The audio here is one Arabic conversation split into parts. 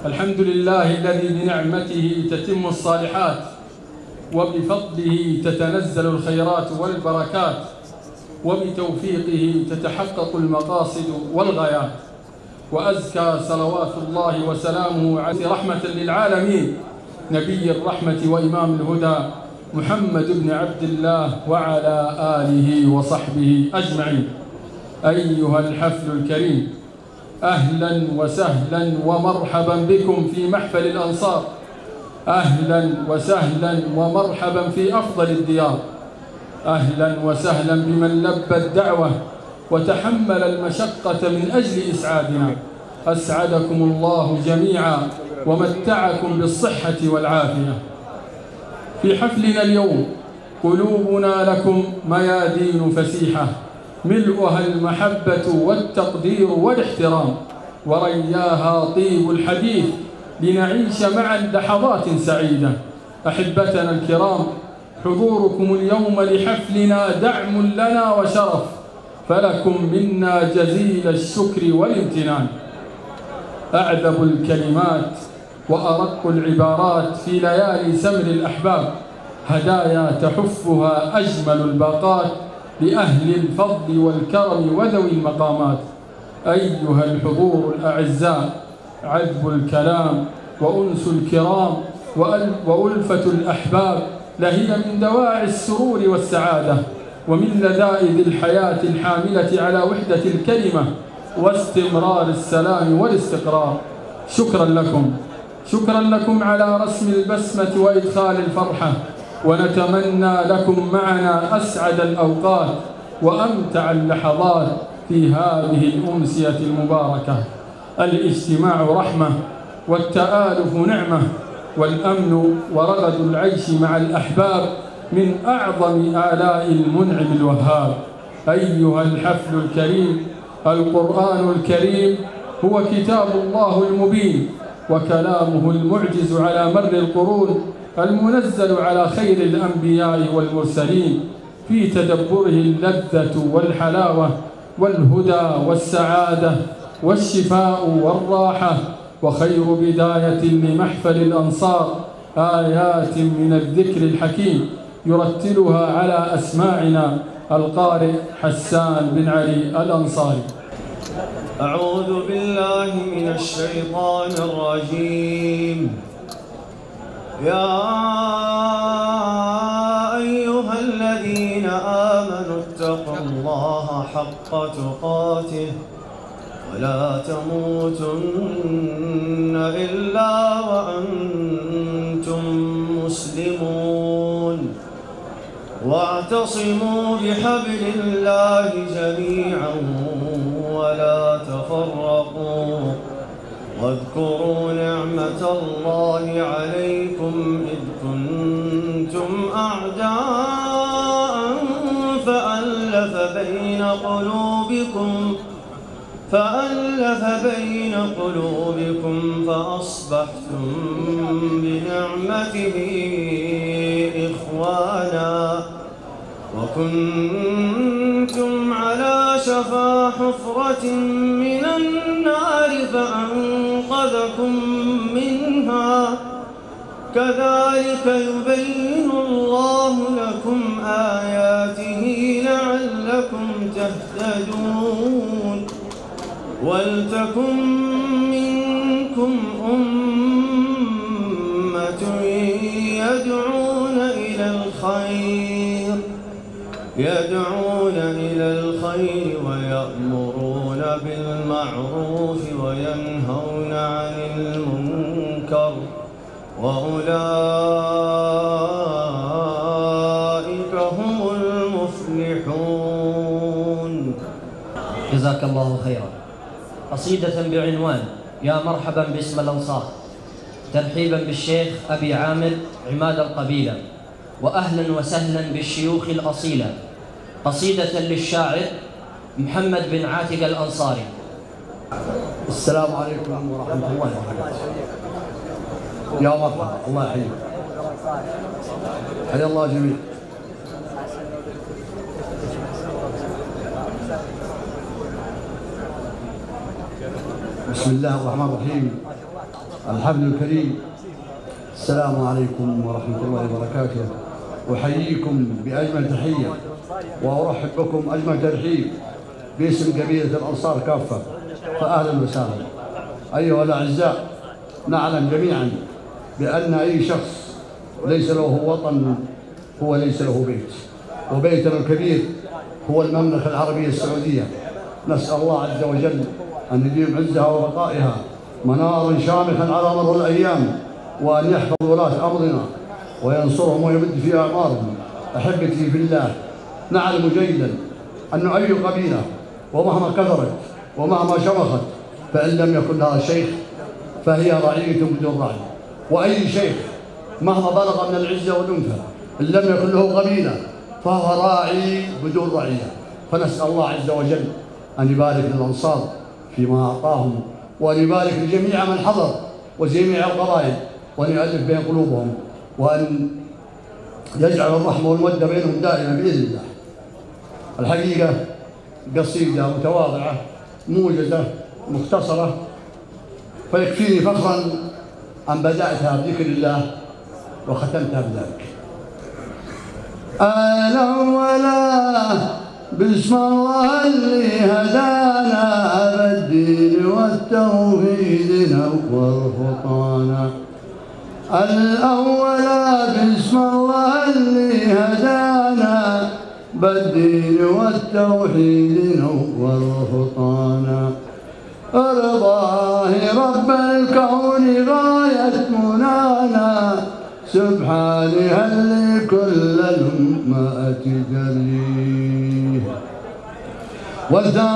الحمد لله الذي بنعمته تتم الصالحات وبفضله تتنزل الخيرات والبركات وبتوفيقه تتحقق المقاصد والغايات، وأزكى صلوات الله وسلامه على رحمة للعالمين نبي الرحمة وإمام الهدى محمد بن عبد الله وعلى آله وصحبه أجمعين. أيها الحفل الكريم، أهلا وسهلا ومرحبا بكم في محفل الأنصار، أهلا وسهلا ومرحبا في أفضل الديار، أهلا وسهلا بمن لبى الدعوة وتحمل المشقة من أجل إسعادنا. أسعدكم الله جميعا ومتعكم بالصحة والعافية. في حفلنا اليوم قلوبنا لكم ميادين فسيحة ملؤها المحبة والتقدير والاحترام، ورياها طيب الحديث لنعيش معا لحظات سعيدة. أحبتنا الكرام، حضوركم اليوم لحفلنا دعم لنا وشرف، فلكم منا جزيل الشكر والامتنان. أعذب الكلمات وأرق العبارات في ليالي سمر الأحباب هدايا تحفها أجمل الباقات لأهل الفضل والكرم وذوي المقامات. أيها الحضور الأعزاء، عذب الكلام وأنس الكرام وألفة الأحباب لهي من دواعي السرور والسعادة ومن لذائذ الحياة الحاملة على وحدة الكلمة واستمرار السلام والاستقرار. شكرا لكم، شكرا لكم على رسم البسمة وإدخال الفرحة، ونتمنى لكم معنا أسعد الأوقات وأمتع اللحظات في هذه الأمسية المباركة. الاجتماع رحمة والتآلف نعمة، والأمن ورغد العيش مع الأحباب من أعظم آلاء المنعم الوهاب. أيها الحفل الكريم، القرآن الكريم هو كتاب الله المبين وكلامه المعجز على مر القرون، المنزل على خير الأنبياء والمرسلين، في تدبره اللذة والحلاوة والهدى والسعادة والشفاء والراحة. وخير بداية لمحفل الأنصار آيات من الذكر الحكيم يرتلها على أسماعنا القارئ حسان بن علي الأنصاري. أعوذ بالله من الشيطان الرجيم. يا أيها الذين آمنوا اتقوا الله حق تقاته ولا تموتن إلا وأنتم مسلمون واعتصموا بحبل الله جميعا ولا تفرقوا واذكروا نعمة الله عليكم إذ كنتم أعداء فألف بين قلوبكم فأصبحتم بنعمته إخوانا وكنتم على شفا حفرة من النار فأنقذكم منها كذلك يبين الله لكم آياته لعلكم تهتدون ولتكن منكم أمة يدعون إلى الخير ويأمرون بالمعروف وينهون عن المنكر وأولئك هم المفلحون. جزاك الله خيرا. قصيدة بعنوان يا مرحبا باسم الأنصار، ترحيبا بالشيخ أبي عامر عماد القبيلة، وأهلا وسهلا بالشيوخ الأصيلة. قصيدة للشاعر محمد بن عاتق الأنصاري. السلام عليكم ورحمة الله وبركاته. يا مرحبا، الله يحييك. حيا الله جميعا. بسم الله الرحمن الرحيم. الحمد الكريم. السلام عليكم ورحمة الله وبركاته. أحييكم بأجمل تحية وأرحب بكم أجمل ترحيب باسم قبيلة الأنصار كافة، فأهلا وسهلا. أيها الأعزاء، نعلم جميعا بأن أي شخص ليس له وطن هو ليس له بيت، وبيتنا الكبير هو المملكة العربية السعودية. نسأل الله عز وجل أن يديم عزها وبقائها منارا شامخا على مر الأيام، وأن يحفظ ولاة أمرنا وينصرهم ويمد في أعمارهم. أحبتي في الله، نعلم جيدا أن أي قبيلة ومهما كثرت ومهما شمخت فإن لم يكن لها شيخ فهي رعية بدون راعي، وأي شيخ مهما بلغ من العزة والأنفة إن لم يكن له قبيلة فهو راعي بدون رعية. فنسأل الله عز وجل أن يبارك للأنصار فيما أعطاهم، وأن يبارك لجميع من حضر وجميع القبائل، وأن يؤلف بين قلوبهم، وأن يجعل الرحمة والمودة بينهم دائما بإذن الله. الحقيقة قصيدة متواضعة موجزة مختصرة، فيكفيني فخرا أن بدأتها بذكر الله وختمتها بذلك. الأولى بسم الله اللي هدانا بالدين والتوحيد نور خطانا. الأولى بسم الله اللي هدانا بالدين والتوحيد نور خطانا. رضاه رب الكون غاية منانا، سبحانه اللي كل الأمة تجريه. والثانية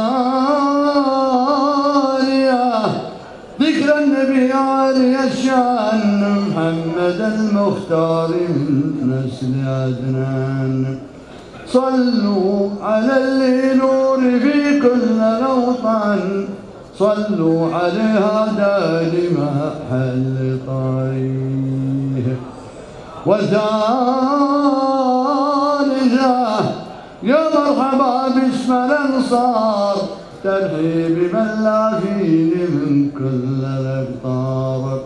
ذكر النبي عليه الشان محمد المختار من نسل عدنان. صلوا على اللي نور في كل أوطان، صلوا عليها دائما حل طريق. والثالثة يا مرحبا باسم الأنصار، ترحيب من لا فيه من كل الأقطار.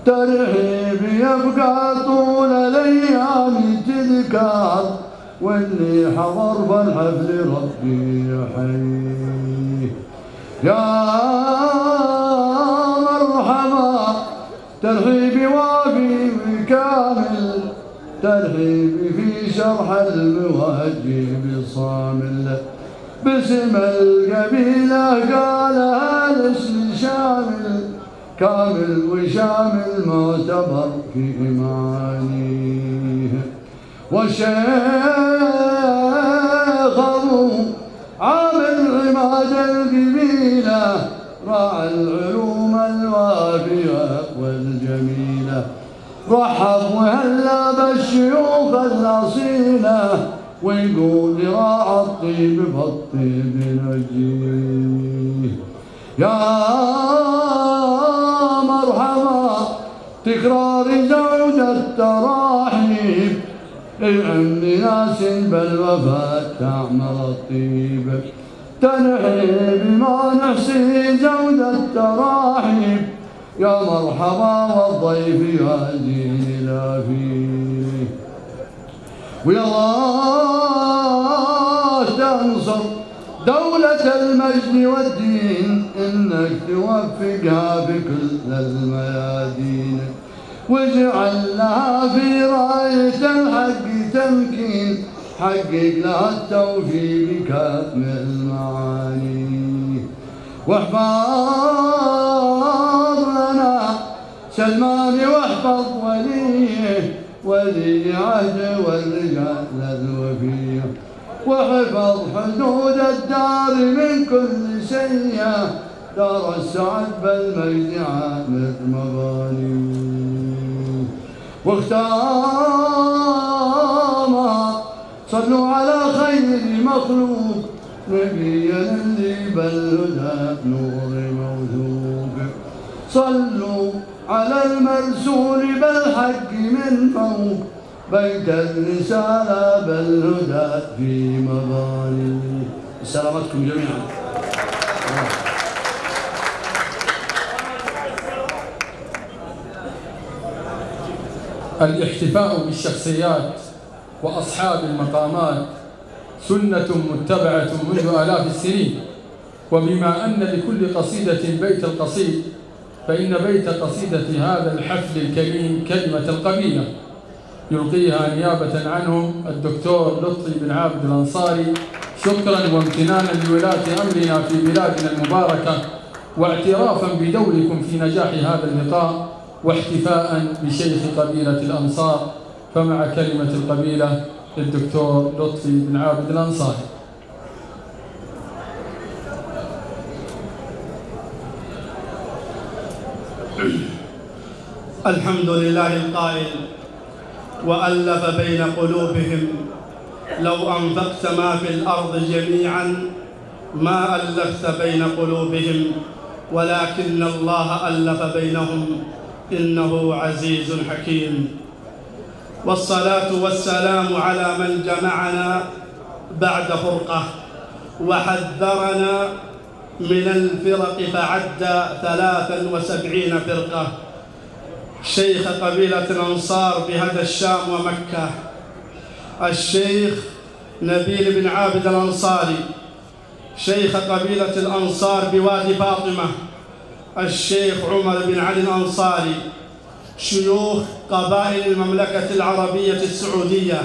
ترحيب يبقى طول الأيام تذكار، واللي حضر بالحفل ربي يحييه. يا مرحبا ترحيبي وافي وكامل، ترحيبي في شرح المواجب الصامل، باسم القبيلة قالها الاسم شامل، كامل وشامل معتبر في معانيه. والشيخ أبو عامر عماد القبيلة راعى العلوم الوافية والجميلة، رحب وهلا بالشيوخ الأصيلة، ويقول راعى الطيب فالطيب نجيه. يا مرحبا تكرار زود التراحيب، عند ناس بالوفاة تعمل الطيب، تنحي بما نحصي زود التراحيب. يا مرحبا والضيف يا زين لا فيه. ويا الله تنصر دولة المجد والدين، إنك توفقها بكل الميادين، واجعل لها في راية الحق تمكين، حقق لها التوفيق بكامل المعاني. واحفظ لنا سلمان واحفظ وليه، ولي عهد والرجال الوفيه، واحفظ حدود الدار من كل سيئة، دار السعد بالمجد عامر مباني. واختامها صلوا على خير مخلوق، نبيا اللي بالهدى نور موثوق، صلوا على المرسول بالحق من فوق، بيت الرسالة بالهدى في مباني. سلامتكم جميعا. الاحتفاء بالشخصيات وأصحاب المقامات سنة متبعة منذ آلاف السنين، وبما أن لكل قصيدة بيت القصيد، فإن بيت قصيدة هذا الحفل الكريم كلمة القبيلة، يلقيها نيابة عنهم الدكتور لطفي بن عابد الأنصاري، شكرا وامتنانا لولاة أمرنا في بلادنا المباركة، واعترافا بدوركم في نجاح هذا اللقاء، واحتفاء بشيخ قبيلة الأنصار. فمع كلمة القبيلة للدكتور لطفي بن عابد الأنصاري. الحمد لله القائل: وألف بين قلوبهم لو أنفقت ما في الأرض جميعا ما ألفت بين قلوبهم ولكن الله ألف بينهم إنه عزيز حكيم. والصلاة والسلام على من جمعنا بعد فرقة وحذرنا من الفرق فعد 73 فرقة، شيخ قبيلة الأنصار بهدى الشام ومكة، الشيخ نبيل بن عابد الأنصاري، شيخ قبيلة الأنصار بوادي فاطمة، الشيخ عمر بن علي الأنصاري، شيوخ قبائل المملكة العربية السعودية،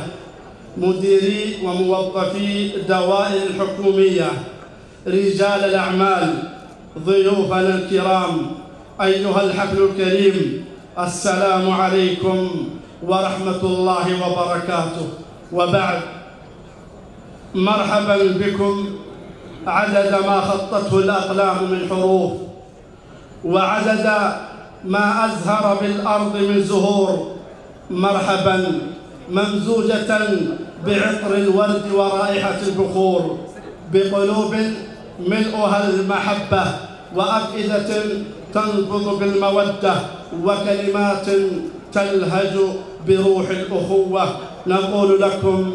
مديري وموظفي دوائر الحكومية، رجال الأعمال، ضيوفنا الكرام، أيها الحفل الكريم، السلام عليكم ورحمة الله وبركاته. وبعد، مرحبا بكم عدد ما خطته الأقلام من حروف، وعدد ما أزهر بالأرض من زهور. مرحبا ممزوجة بعطر الورد ورائحة البخور، بقلوب ملؤها المحبة، وأفئدة تنبض بالمودة، وكلمات تلهج بروح الأخوة. نقول لكم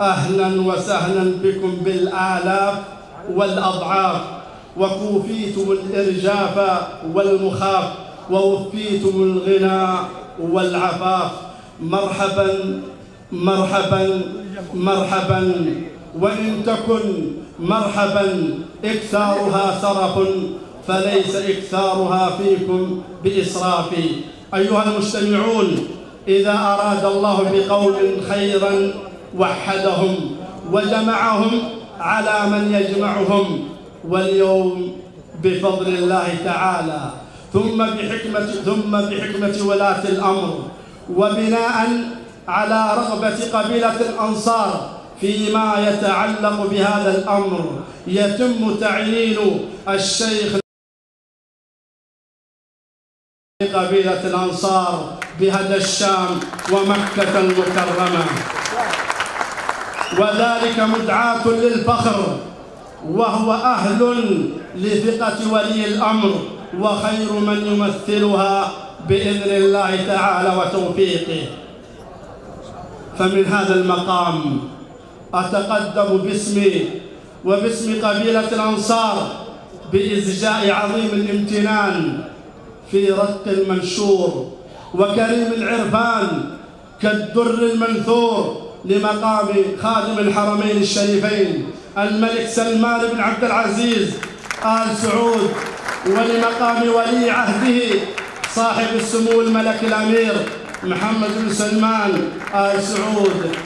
أهلا وسهلا بكم بالآلاف والأضعاف، وكوفيتم الإرجاف والمخاف، ووفيتم الغنى والعفاف. مرحبا مرحبا مرحبا، وإن تكن مرحبا إكثارها سرف فليس إكثارها فيكم بإسراف. أيها المجتمعون، إذا أراد الله بقوم خيرا وحدهم وجمعهم على من يجمعهم، واليوم بفضل الله تعالى ثم بحكمة ولاة الأمر وبناء على رغبة قبيلة الأنصار فيما يتعلق بهذا الأمر يتم تعيين الشيخ قبيلة الأنصار بهدى الشام ومكة المكرمة، وذلك مدعاة للفخر، وهو أهل لثقة ولي الأمر وخير من يمثلها بإذن الله تعالى وتوفيقه. فمن هذا المقام أتقدم باسمي وباسم قبيلة الأنصار بإزجاء عظيم الامتنان في رق المنشور وكريم العرفان كالدر المنثور لمقام خادم الحرمين الشريفين الملك سلمان بن عبد العزيز آل سعود، ولمقام ولي عهده صاحب السمو الملك الأمير محمد بن سلمان آل سعود،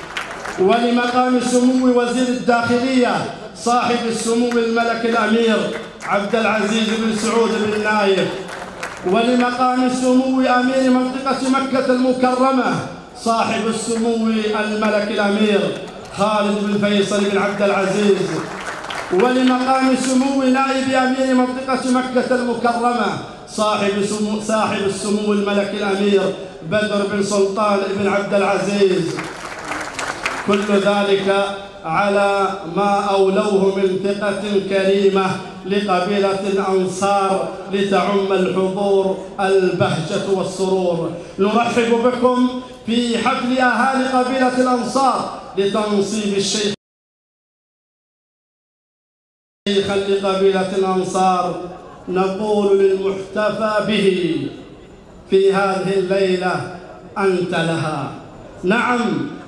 ولمقام سمو وزير الداخلية صاحب السمو الملك الأمير عبد العزيز بن سعود بن نايف، ولمقام سمو أمير منطقة مكة المكرمة صاحب السمو الملك الأمير خالد بن فيصل بن عبد العزيز، ولمقام سمو نائب أمير منطقة مكة المكرمة صاحب السمو الملك الأمير بدر بن سلطان بن عبد العزيز. كل ذلك على ما أولوه من ثقة كريمة لقبيلة الأنصار لتعم الحضور البهجة والسرور. نرحب بكم في حفل أهالي قبيلة الأنصار لتنصيب الشيخ لقبيلة الأنصار. نقول للمحتفى به في هذه الليلة أنت لها، نعم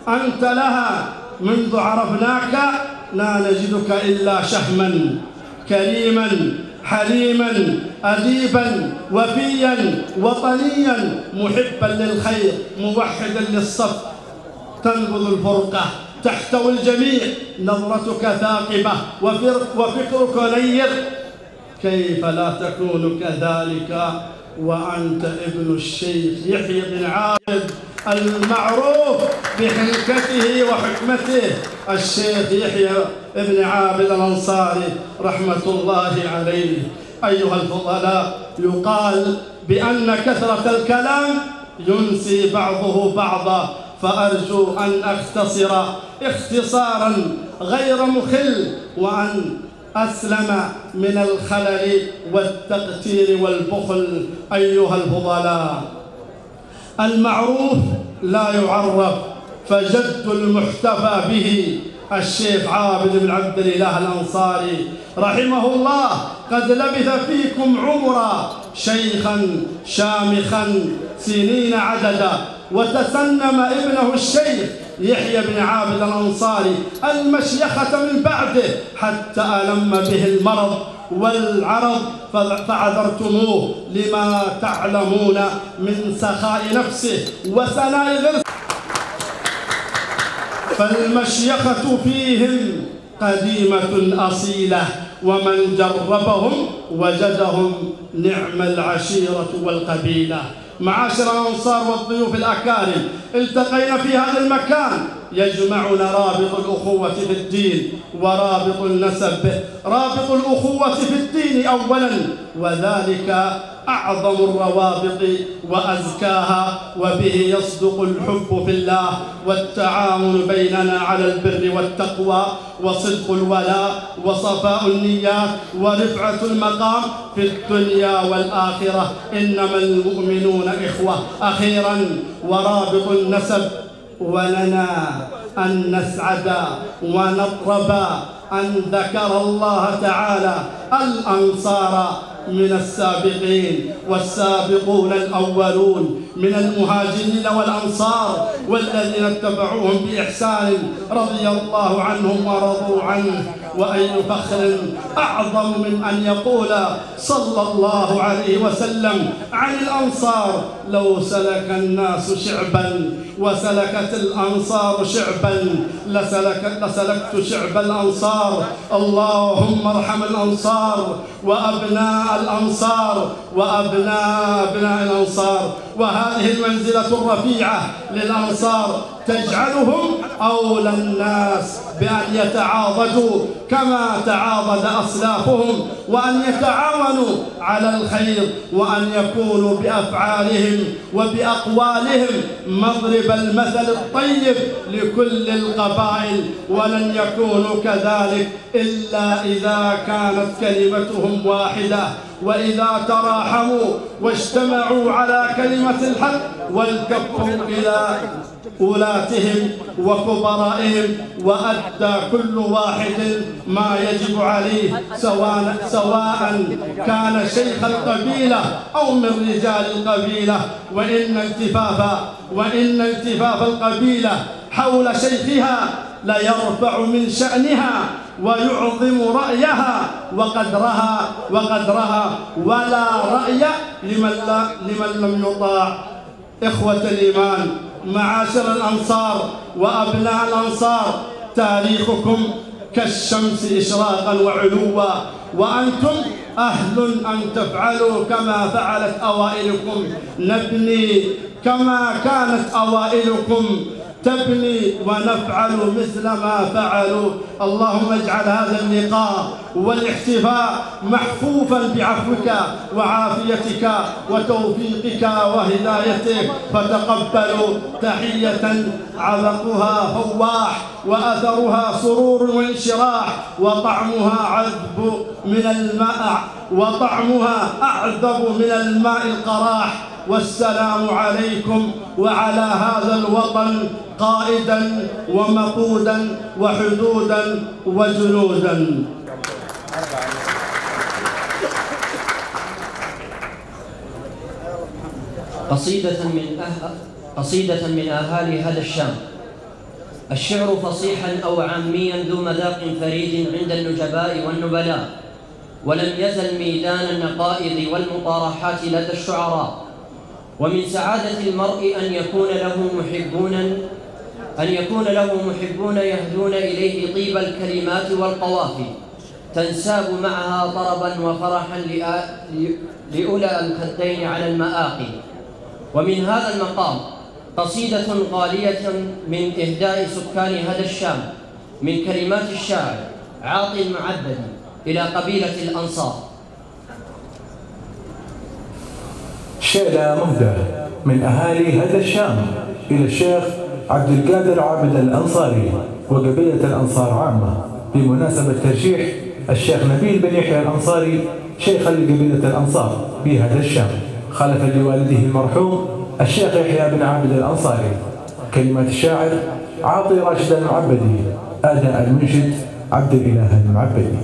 أنت لها، منذ عرفناك لا نجدك إلا شهما كريما حليما أديبا وفيا وطنيا محبا للخير موحدا للصف، تنبذ الفرقة تحتوي الجميع، نظرتك ثاقبة وفكرك نير، كيف لا تكون كذلك وأنت ابن الشيخ يحيى بن عابد المعروف بحنكته وحكمته، الشيخ يحيى بن عابد الأنصاري رحمة الله عليه. أيها الفضلاء، يقال بأن كثرة الكلام ينسي بعضه بعضا، فأرجو أن أختصر اختصارا غير مخل وأن أسلم من الخلل والتقتير والبخل. أيها الفضلاء، المعروف لا يعرف، فجد المحتفى به الشيخ عابد بن عبد الإله الأنصاري رحمه الله قد لبث فيكم عمرا شيخا شامخا سنين عددا، وتسنم ابنه الشيخ يحيى بن عابد الأنصاري المشيخة من بعده حتى ألم به المرض والعرض، فعذرتموه لما تعلمون من سخاء نفسه وسناء غرسه، فالمشيخة فيهم قديمة أصيلة، ومن جربهم وجدهم نعم العشيرة والقبيلة. معاشر الأنصار والضيوف الأكارم، التقينا في هذا المكان يجمعنا رابط الأخوة في الدين ورابط النسب، رابط الأخوة في الدين أولا، وذلك أعظم الروابط وأزكاها، وبه يصدق الحب في الله والتعاون بيننا على البر والتقوى وصدق الولاء وصفاء النيات ورفعة المقام في الدنيا والآخرة، إنما المؤمنون إخوة. أخيرا، ورابط النسب، ولنا أن نسعد ونطرب أن ذكر الله تعالى الأنصار من السابقين والسابقون الأولون من المهاجرين والأنصار والذين اتبعوهم بإحسان رضي الله عنهم ورضوا عنه. وأي فخر أعظم من أن يقول صلى الله عليه وسلم عن الأنصار: لو سلك الناس شعبا وسلكت الأنصار شعبا لسلكت شعب الأنصار. اللهم ارحم الأنصار وأبناء الأنصار وأبناء الأنصار. وهذه المنزلة الرفيعة للأنصار تجعلهم أولى الناس بأن يتعاضدوا كما تعاضد أسلافهم، وأن يتعاونوا على الخير، وأن يكونوا بأفعالهم وبأقوالهم مضرب المثل الطيب لكل القبائل. ولن يكونوا كذلك إلا إذا كانت كلمتهم واحدة، وإذا تراحموا واجتمعوا على كلمة الحق والكفوا إلى ولاتهم وكبرائهم، وأدى كل واحد ما يجب عليه، سواء كان شيخ القبيلة أو من رجال القبيلة. وإن التفاف القبيلة حول شيخها ليرفع من شأنها ويعظم رأيها وقدرها ولا رأي لمن لم يطاع. إخوة الإيمان، معاشر الأنصار وأبناء الأنصار، تاريخكم كالشمس إشراقا وعلوا، وأنتم أهل أن تفعلوا كما فعلت أوائلكم. نبني كما كانت أوائلكم تبني، ونفعل مثل ما فعلوا. اللهم اجعل هذا اللقاء والاحتفاء محفوفا بعفوك وعافيتك وتوفيقك وهدايتك، فتقبلوا تحية عذقها فواح وأثرها سرور وانشراح، وطعمها أعذب من الماء القراح. والسلام عليكم وعلى هذا الوطن قائدا ومقودا وحدودا وجنودا. قصيدة من أهالي هذا الشام. الشعر فصيحا أو عاميا ذو مذاق فريد عند النجباء والنبلاء، ولم يزل ميدان النقائض والمطارحات لدى الشعراء. ومن سعادة المرء أن يكون له محبون يهدون إليه طيب الكلمات والقوافي، تنساب معها طربا وفرحا لأولى الخدين على المآقي. ومن هذا المقام قصيدة غالية من إهداء سكان هذا الشام من كلمات الشاعر عاطي المعبد إلى قبيلة الأنصار. شعر مهدى من أهالي هذا الشام إلى الشيخ عبد القادر عابد الأنصاري وقبيلة الأنصار عامة، بمناسبة ترشيح الشيخ نبيل بن يحيى الأنصاري شيخا لقبيلة الأنصار بهذا الشام، خلفا لوالده المرحوم الشيخ يحيى بن عابد الأنصاري. كلمات الشاعر عاطي راشد المعبدي، أداء المنشد عبد الإله المعبدي.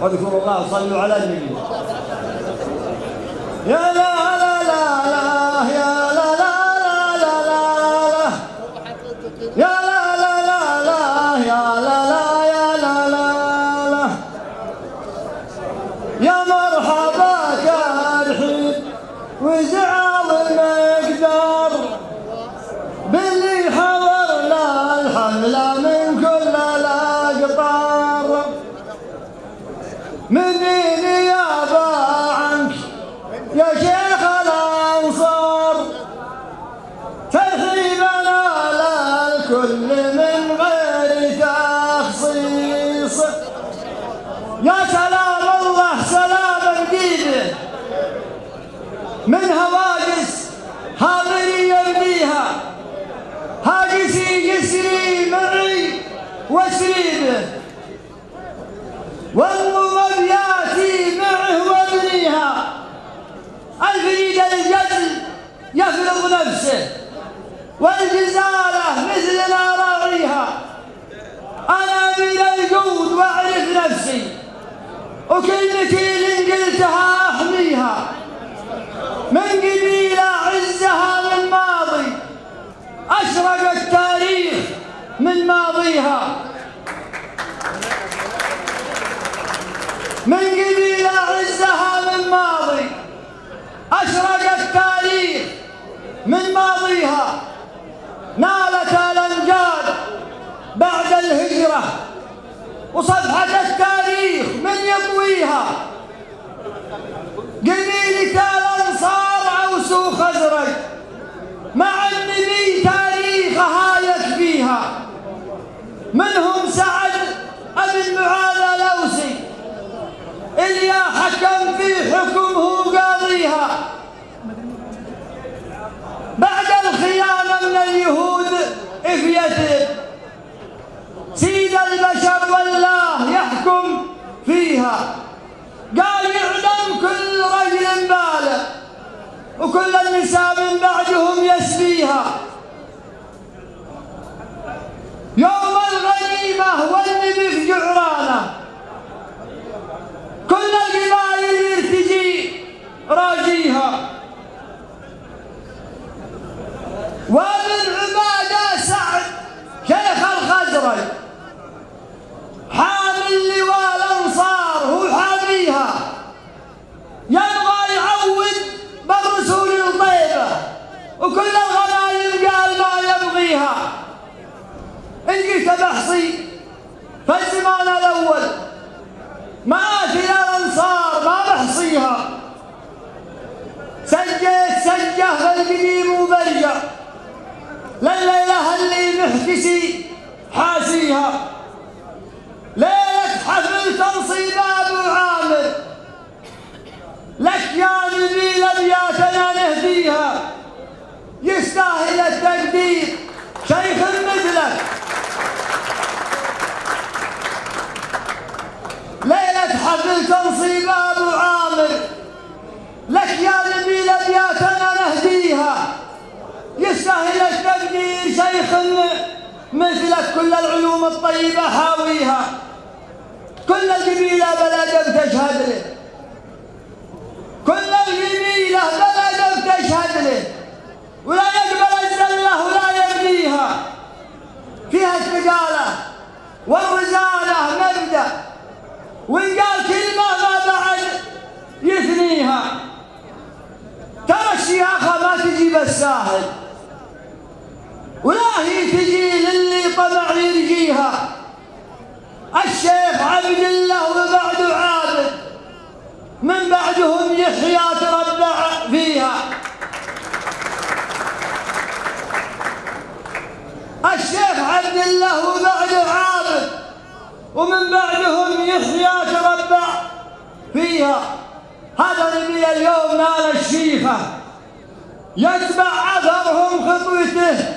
واذكروا الله صلوا على النبي. يا لا لا لا لا يا لا لا لا لا يا لا لا لا لا يا لا لا يا لا لا يا مرحبا كالحين وزعل المقدار باللي حضرنا الحملة من كل الأقطار مني نيابة عنك يا شيخ الأنصار ترحيبنا للكل من غير تخصيص. يا سلام الله سلاما جيده من هواجس هاضري يبنيها هاجسي يسري معي واسريبه والمضر ياتي معه وابنيها الفريد الجزل يفرض نفسه والجزالة مثلنا راعيها. أنا من الجود وأعرف نفسي وكلمتي إن قلتها أحميها من قبيلة عزها من ماضي أشرق التاريخ من ماضيها من قبيلة عزها من ماضي أشرق التاريخ من ماضيها نالت الأمجاد بعد الهجرة وصفحة التاريخ من يطويها. قبيلة الأنصار عوس وخزرج مع النبي تاريخها يكفيها. منهم سعد أبن معاذ الأوسي اللي حكم في حكمه قاضيها بعد الخيانة من اليهود في يثرب. سيد البشر والله يحكم فيها قال يعدم كل رجل بالغ وكل النساء من بعدهم يسبيها. يوم الغنيمة والنبي في جعرانه كل القبائل يرتجي راجيها. فيها. وابن عبادة سعد شيخ الخزرج حامل لواء الأنصار هو حاميها، يبغى يعود بالرسول الطيبة وكل الغنايم قال ما يبغيها. إن جيت بحصي في الزمان الأول مآتي الأنصار ما بحصيها، سجيت سجه في القديم وبرجع لليلة اللي محتسي حاسيها. ليلة حفل تنصيب أبو عامر لك يا نبيل أبياتنا نهديها، يستاهل التقدير شيخ مثلك. ليلة حفل تنصيب أبو عامر لك يا نبيل أبياتنا نهديها، يستاهل التقدير شيخ مثلك. كل العلوم الطيبة حاويها، كل القبيلة بلد تشهد له، كل القبيلة بلد تشهد له، ولا يقبل الزلة ولا يبنيها. فيها الثقالة والرزانة مبدأ، وإن قال كلمة ما بعد يثنيها. ترى الشياخة ما تجي بالساهل، ولا هي تجي للي طمع يرجيها. الشيخ عبد الله وبعده عابد، من بعدهم يحيى تربع فيها. الشيخ عبد الله وبعده عابد، ومن بعدهم يحيى تربع فيها. هذا نبي اليوم نال الشيخة، يتبع أثرهم خطوته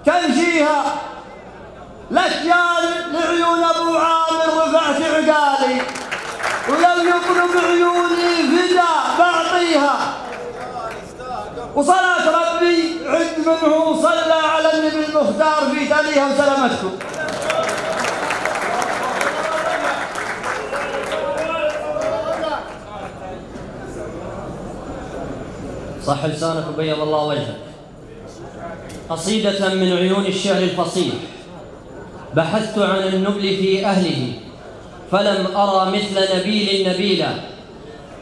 تمشيها. لك يا لعيون أبو عامر رفعت عقالي، ولو يطلب عيوني فدا بعطيها. وصلاة ربي عد منه صلى على النبي المختار في تاليها وسلامتكم. صح لسانك وبيض الله وجهك. قصيدة من عيون الشعر الفصيح. بحثت عن النبل في أهله فلم أرى مثل نبيل النبيلة.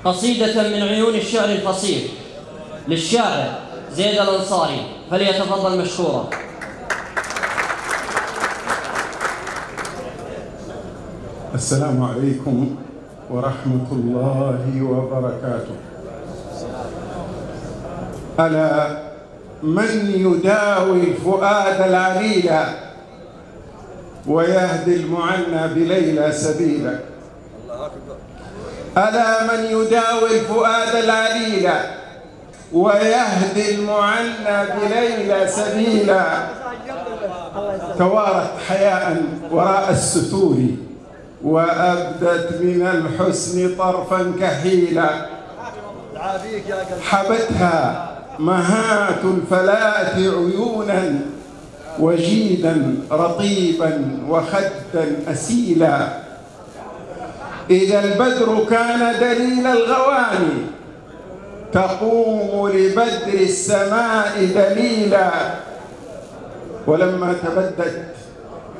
قصيدة من عيون الشعر الفصيح للشاعر زيد الأنصاري، فليتفضل مشكورا. السلام عليكم ورحمة الله وبركاته. ألا من يداوي الفؤاد العليلا ويهدي المعنى بليلى سبيلا. ألا من يداوي الفؤاد العليلا ويهدي المعنى بليلى سبيلا. توارت حياء وراء الستور وأبدت من الحسن طرفا كحيلا. حبتها مهات الفلاة عيونا وجيدا رطيبا وخدا أسيلا. إذا البدر كان دليل الغواني تقوم لبدر السماء دليلا. ولما تبدت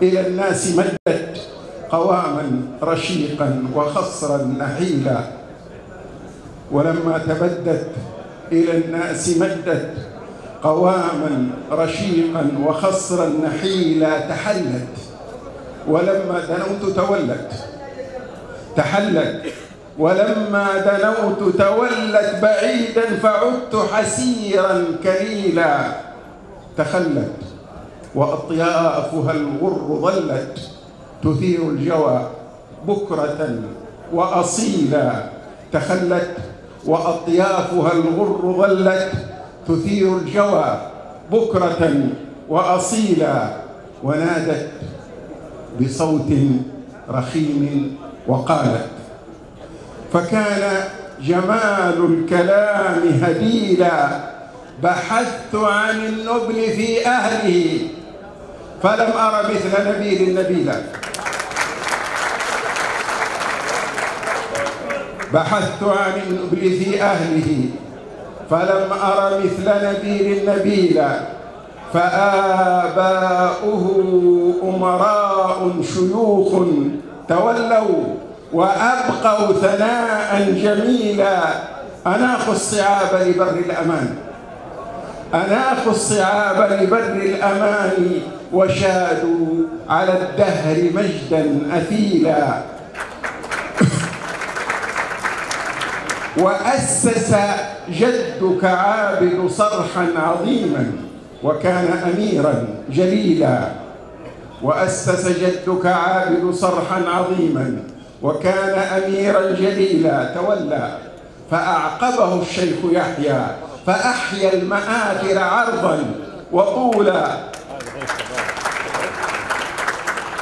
إلى الناس مدت قواما رشيقا وخصرا نحيلا. ولما تبدت إلى الناس مدت قواما رشيقا وخصرا نحيلا. تحلت ولما دنوت تولت، تحلت ولما دنوت تولت بعيدا فعدت حسيرا كليلا. تخلت وأطيافها الغر ظلت تثير الجوى بكرة وأصيلا. تخلت وأطيافها الغر ظلت تثير الجوى بكرة وأصيلا. ونادت بصوت رخيم وقالت، فكان جمال الكلام هديلا. بحثت عن النبل في أهله فلم أر مثل نبيل النبيلا. بحثت عن النبل في أهله فلم أر مثل نبيل نبيلا، فآباؤه أمراء شيوخ تولوا وأبقوا ثناء جميلا. أناخوا الصعاب لبر الأمان، أناخوا الصعاب لبر الأمان، وشادوا على الدهر مجدا أثيلا. وأسس جدك عابد صرحا عظيما وكان أميرا جليلا. وأسس جدك عابد صرحا عظيما وكان أميرا جليلا. تولى فأعقبه الشيخ يحيى فأحيا المآثر عرضا وطولا.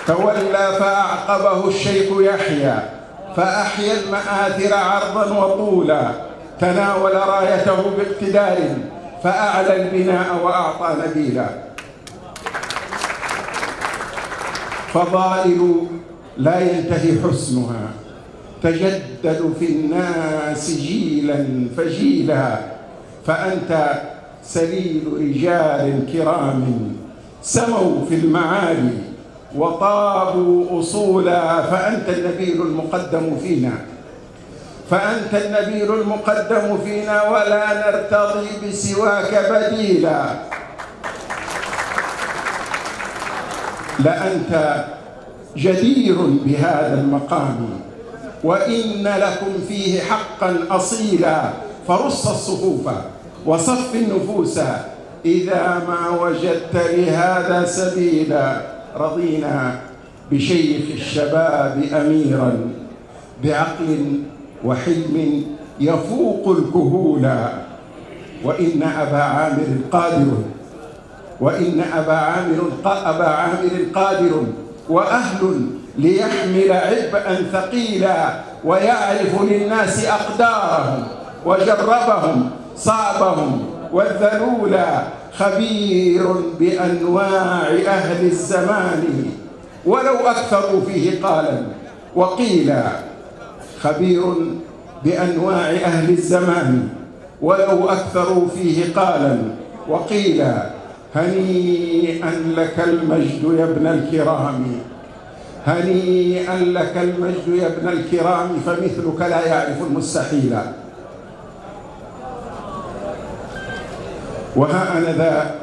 تولى فأعقبه الشيخ يحيى فأحيا المآثر عرضا وطولا. تناول رايته باقتدار فأعلى البناء وأعطى نبيلا. فضائل لا ينتهي حسنها تجدد في الناس جيلا فجيلا. فأنت سليل رجال كرام سموا في المعالي وطابوا أصولا. فأنت النبيل المقدم فينا، فأنت النبيل المقدم فينا، ولا نرتضي بسواك بديلا. لأنت جدير بهذا المقام وإن لكم فيه حقا أصيلا. فرص الصفوف وصف النفوس إذا ما وجدت لهذا سبيلا. رضينا بشيخ الشباب أميرا بعقل وحلم يفوق الكهولا. وإن أبا عامر قادر، وإن أبا عامر قادر وأهل ليحمل عبئا ثقيلا. ويعرف للناس أقدارهم وجربهم صعبهم والذلولا. خبير بأنواع أهل الزمان ولو أكثروا فيه قالا وقيلا. خبير بأنواع أهل الزمان ولو أكثروا فيه قالا وقيلا. هنيئا لك المجد يا ابن الكرام، هنيئا لك المجد يا ابن الكرام، فمثلك لا يعرف المستحيل. وها أنا ذا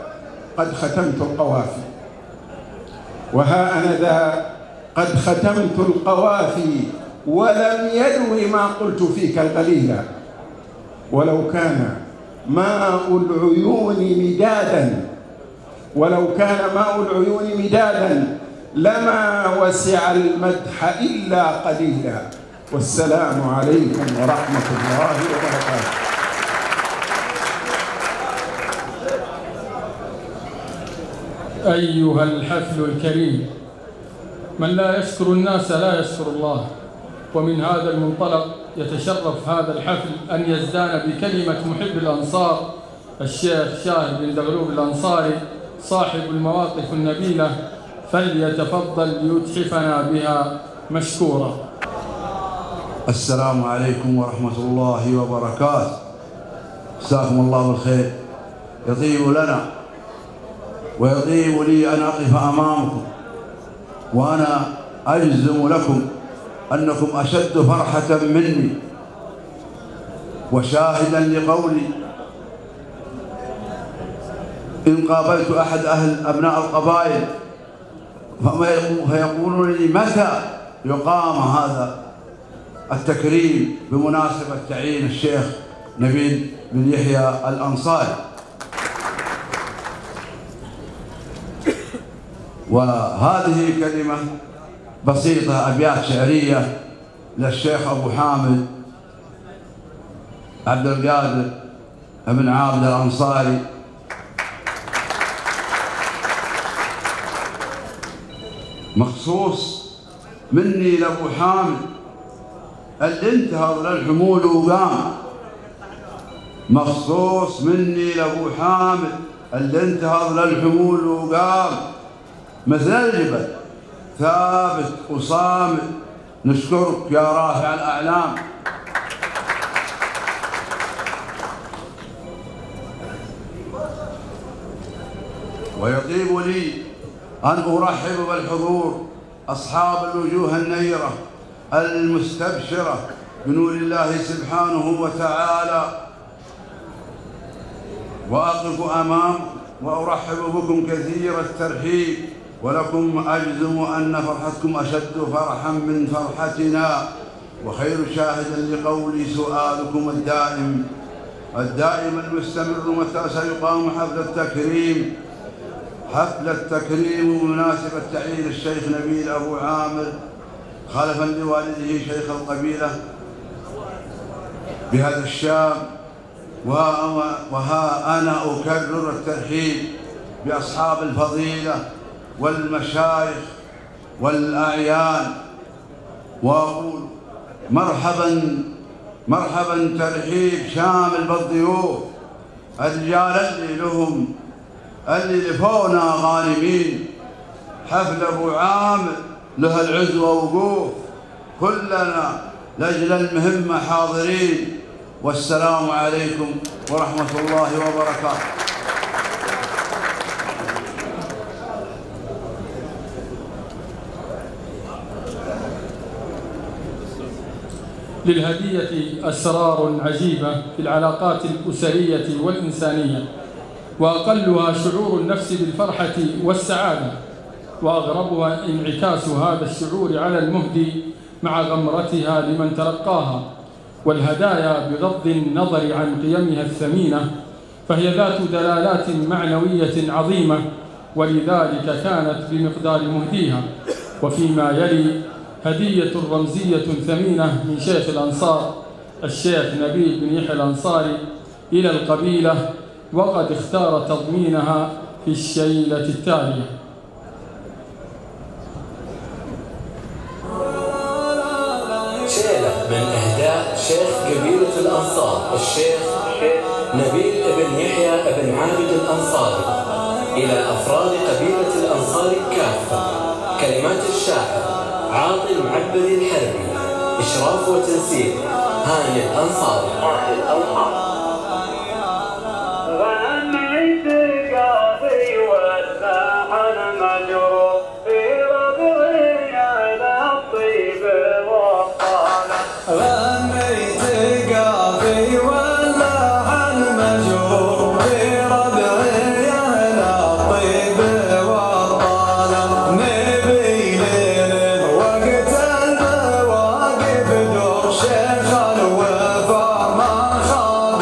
قد ختمت القوافي، وها أنا ذا قد ختمت القوافي، ولم يدو ما قلت فيك القليلا. ولو كان ماء العيون مدادا، ولو كان ماء العيون مدادا لما وسع المدح إلا قليلا. والسلام عليكم ورحمة الله وبركاته. أيها الحفل الكريم، من لا يشكر الناس لا يشكر الله. ومن هذا المنطلق يتشرف هذا الحفل أن يزدان بكلمة محب الأنصار الشيخ شاهر بن دغلوب الأنصاري صاحب المواقف النبيلة، فليتفضل ليتحفنا بها مشكورا. السلام عليكم ورحمة الله وبركاته. جزاكم الله بالخير. يطيب لنا ويطيب لي أن أقف أمامكم وأنا أجزم لكم أنكم أشد فرحة مني، وشاهدا لقولي إن قابلت أحد أبناء القبائل فيقولون لي متى يقام هذا التكريم بمناسبة تعيين الشيخ نبيل بن يحيى الأنصاري. وهذه كلمة بسيطة، أبيات شعرية للشيخ أبو حامد عبد القادر بن عابد الأنصاري. مخصوص مني لأبو حامد اللي انتهض للحمول وقام، مخصوص مني لأبو حامد اللي انتهض للحمول وقام، مثل الجبل ثابت وصامت. نشكرك يا رافع الأعلام. ويطيب لي أن أرحب بالحضور أصحاب الوجوه النيرة المستبشرة بنور الله سبحانه وتعالى، وأقف أمام وأرحب بكم كثير الترحيب، ولكم أجزم أن فرحتكم أشد فرحا من فرحتنا، وخير شاهدا لقولي سؤالكم الدائم المستمر متى سيقام حفل التكريم بمناسبة تعيين الشيخ نبيل أبو عامر خلفا لوالده شيخ القبيلة بهذا الشام. وها أنا أكرر الترحيب بأصحاب الفضيلة والمشايخ والأعيان، وأقول مرحبا ترحيب شامل بالضيوف، الرجال اللي لفونا غانمين، حفل أبو عامر له العز ووقوف، كلنا لأجل المهمة حاضرين، والسلام عليكم ورحمة الله وبركاته. للهدية أسرار عجيبة في العلاقات الأسرية والإنسانية، وأقلها شعور النفس بالفرحة والسعادة، وأغربها انعكاس هذا الشعور على المهدي مع غمرتها لمن تلقاها. والهدايا بغض النظر عن قيمها الثمينة فهي ذات دلالات معنوية عظيمة، ولذلك كانت بمقدار مهديها. وفيما يلي هدية رمزية ثمينة من شيخ الأنصار الشيخ نبيل بن يحيى الأنصاري إلى القبيلة، وقد اختار تضمينها في الشيلة التالية. شيلة من إهداء شيخ قبيلة الأنصار الشيخ نبيل بن يحيى بن عابد الأنصاري إلى أفراد قبيلة الأنصار كافة. كلمات الشاعر عاطي المعبدي الحربي، إشراف وتنسيق هاني الأنصاري. غنيت قاضي واللحن مجروح في ربعي على الطيب والطالع. غنيت قاضي واللحن مجروح في ربعي على الطيب والطالع. نبي ليل وقت البواقف دور شيخ الوفا ما خاب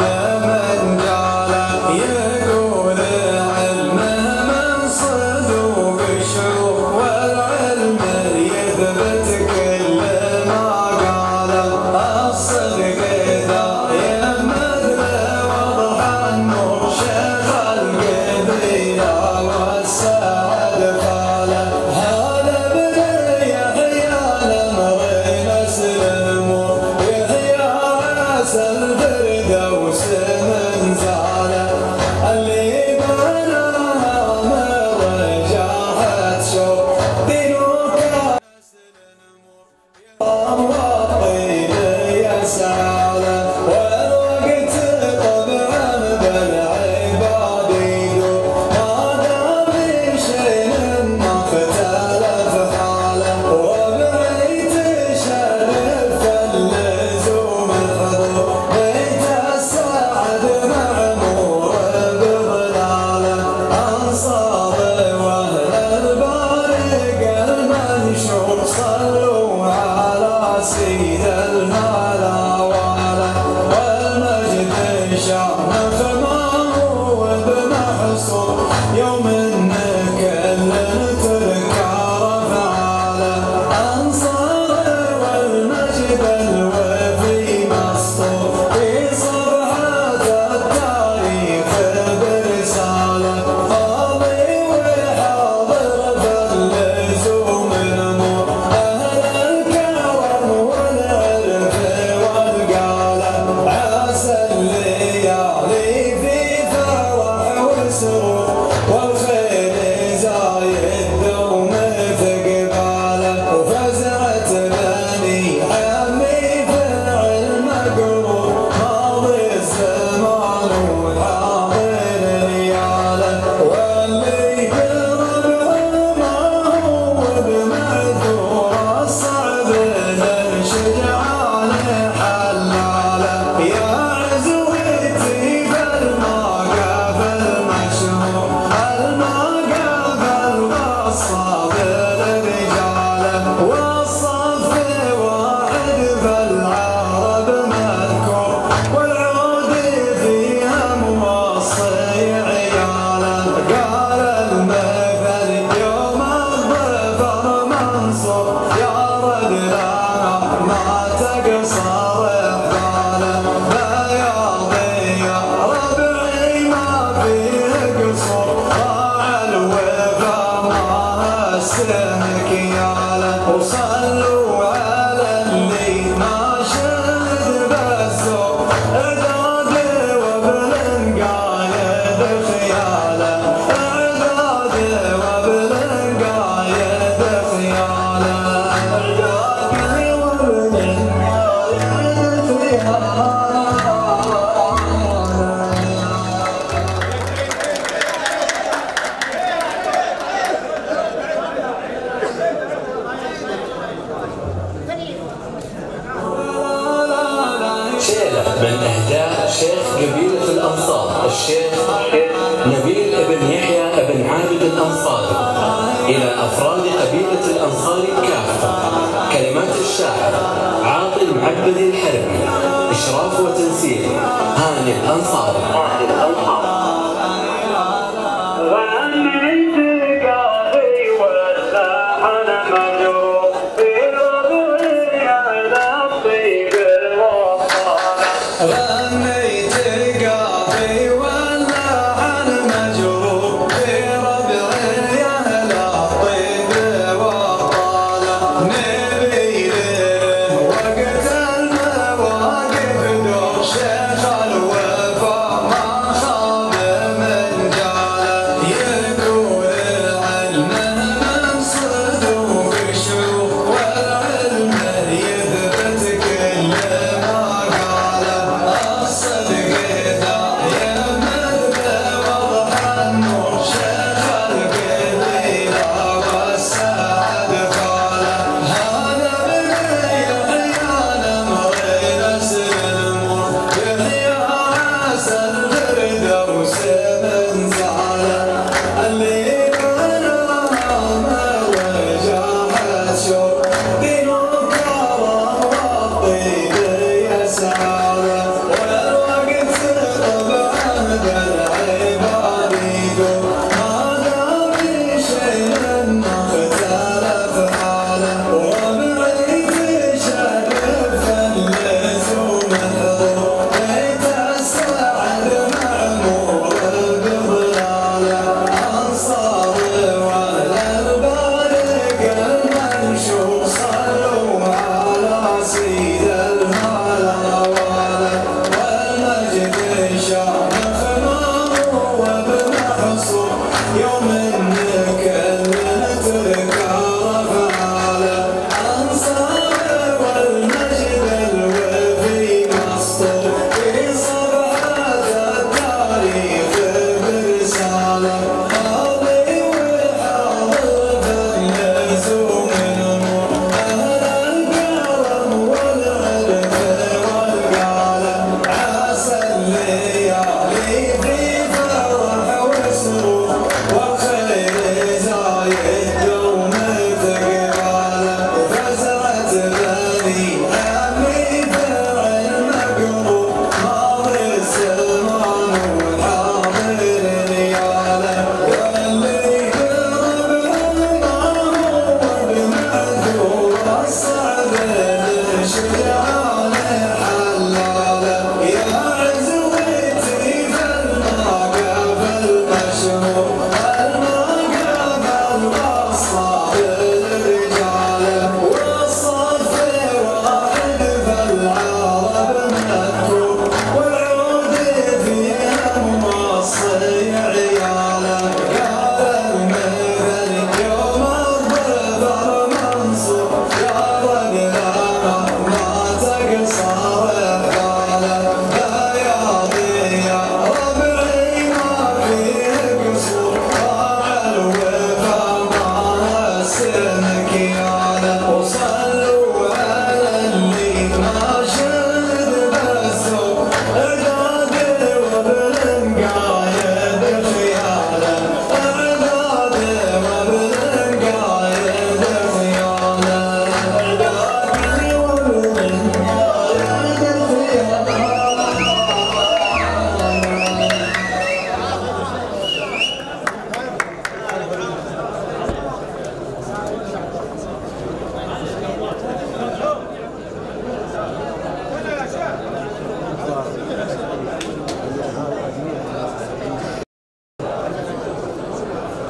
الأنصاري.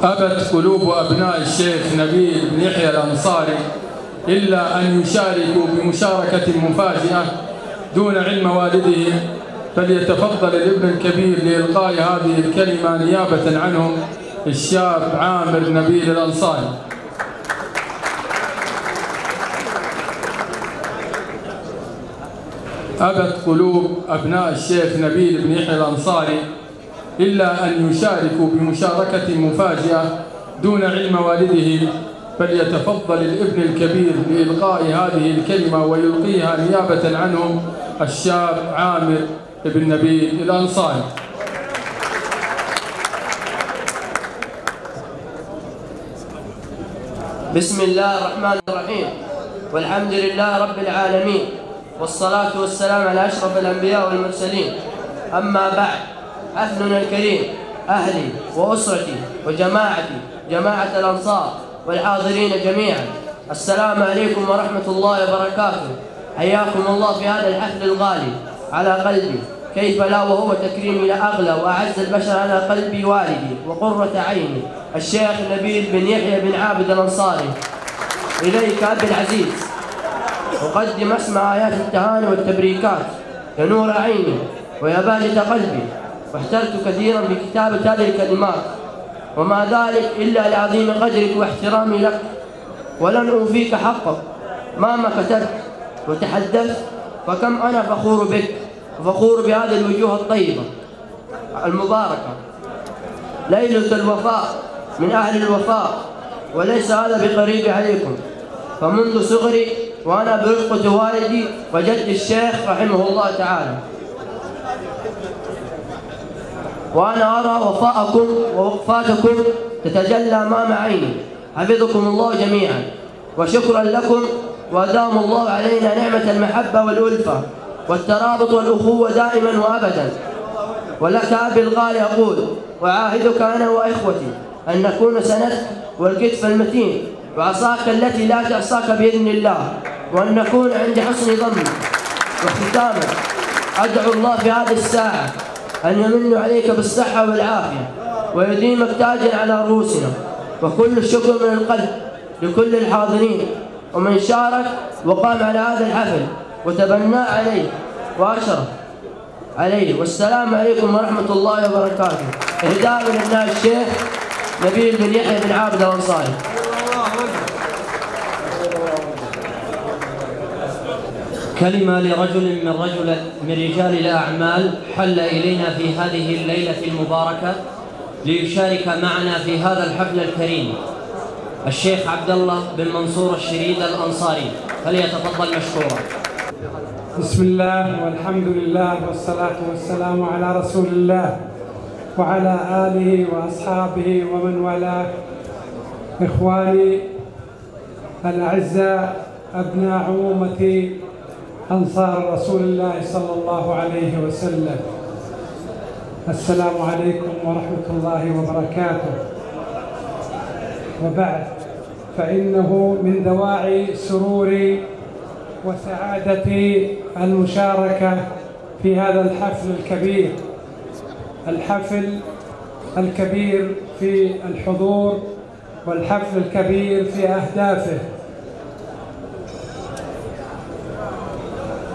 أبت قلوب أبناء الشيخ نبيل بن يحيى الأنصاري إلا أن يشاركوا بمشاركة مفاجئة دون علم والدهم، فليتفضل الابن الكبير لإلقاء هذه الكلمة نيابة عنهم الشاب عامر نبيل الأنصاري. أبت قلوب أبناء الشيخ نبيل بن يحيى الأنصاري إلا أن يشاركوا بمشاركة مفاجئة دون علم والدهم، فليتفضل الابن الكبير لإلقاء هذه الكلمة ويلقيها نيابة عنهم الشاب عامر بن نبيل الأنصاري. بسم الله الرحمن الرحيم، والحمد لله رب العالمين، والصلاة والسلام على أشرف الأنبياء والمرسلين أما بعد، حفلنا الكريم أهلي وأسرتي وجماعتي جماعة الأنصار والحاضرين جميعا، السلام عليكم ورحمة الله وبركاته. حياكم الله في هذا الحفل الغالي على قلبي، كيف لا وهو تكريم لأغلى وأعز البشر على قلبي والدي وقرة عيني الشيخ نبيل بن يحيى بن عابد الأنصاري. إليك أبي العزيز أقدم أسمع آيات التهاني والتبريكات يا نور عيني ويا باهجة قلبي، واحترت كثيرا في كتابة هذه الكلمات، وما ذلك إلا لعظيم قدرك واحترامي لك، ولن أوفيك حقك مهما كتبت وتحدثت، فكم أنا فخور بك وفخور بهذه الوجوه الطيبة المباركة. ليلة الوفاء من أهل الوفاء، وليس هذا بقريب عليكم، فمنذ صغري وأنا برفقة والدي وجد الشيخ رحمه الله تعالى، وأنا أرى وفاءكم ووقفاتكم تتجلى أمام عيني. حفظكم الله جميعا، وشكرا لكم، وأدام الله علينا نعمة المحبة والألفة والترابط والأخوة دائما وأبدا. ولك أبي الغالي أقول وعاهدك أنا وإخوتي أن نكون سندك والكتف المتين وعصاك التي لا تعصاك بإذن الله، وأن نكون عند حسن ظنك. وختاما أدعو الله في هذه الساعة أن يمن عليك بالصحة والعافية ويديمك تاجا على رؤوسنا، وكل الشكر من القلب لكل الحاضرين ومن شارك وقام على هذا الحفل وتبنى عليه وأشرف عليه. والسلام عليكم ورحمة الله وبركاته. إهداء من النائب الشيخ نبيل بن يحيى بن عابد الأنصاري. كلمة لرجل من رجال الأعمال حل إلينا في هذه الليلة المباركة ليشارك معنا في هذا الحفل الكريم، الشيخ عبد الله بن منصور الشريد الأنصاري، فليتفضل مشكورا. بسم الله والحمد لله والصلاة والسلام على رسول الله وعلى آله وأصحابه ومن والاه. إخواني الأعزاء، أبناء عمومة أنصار رسول الله صلى الله عليه وسلم، السلام عليكم ورحمة الله وبركاته. وبعد، فإنه من دواعي سروري وسعادتي المشاركة في هذا الحفل الكبير، الحفل الكبير في الحضور والحفل الكبير في أهدافه،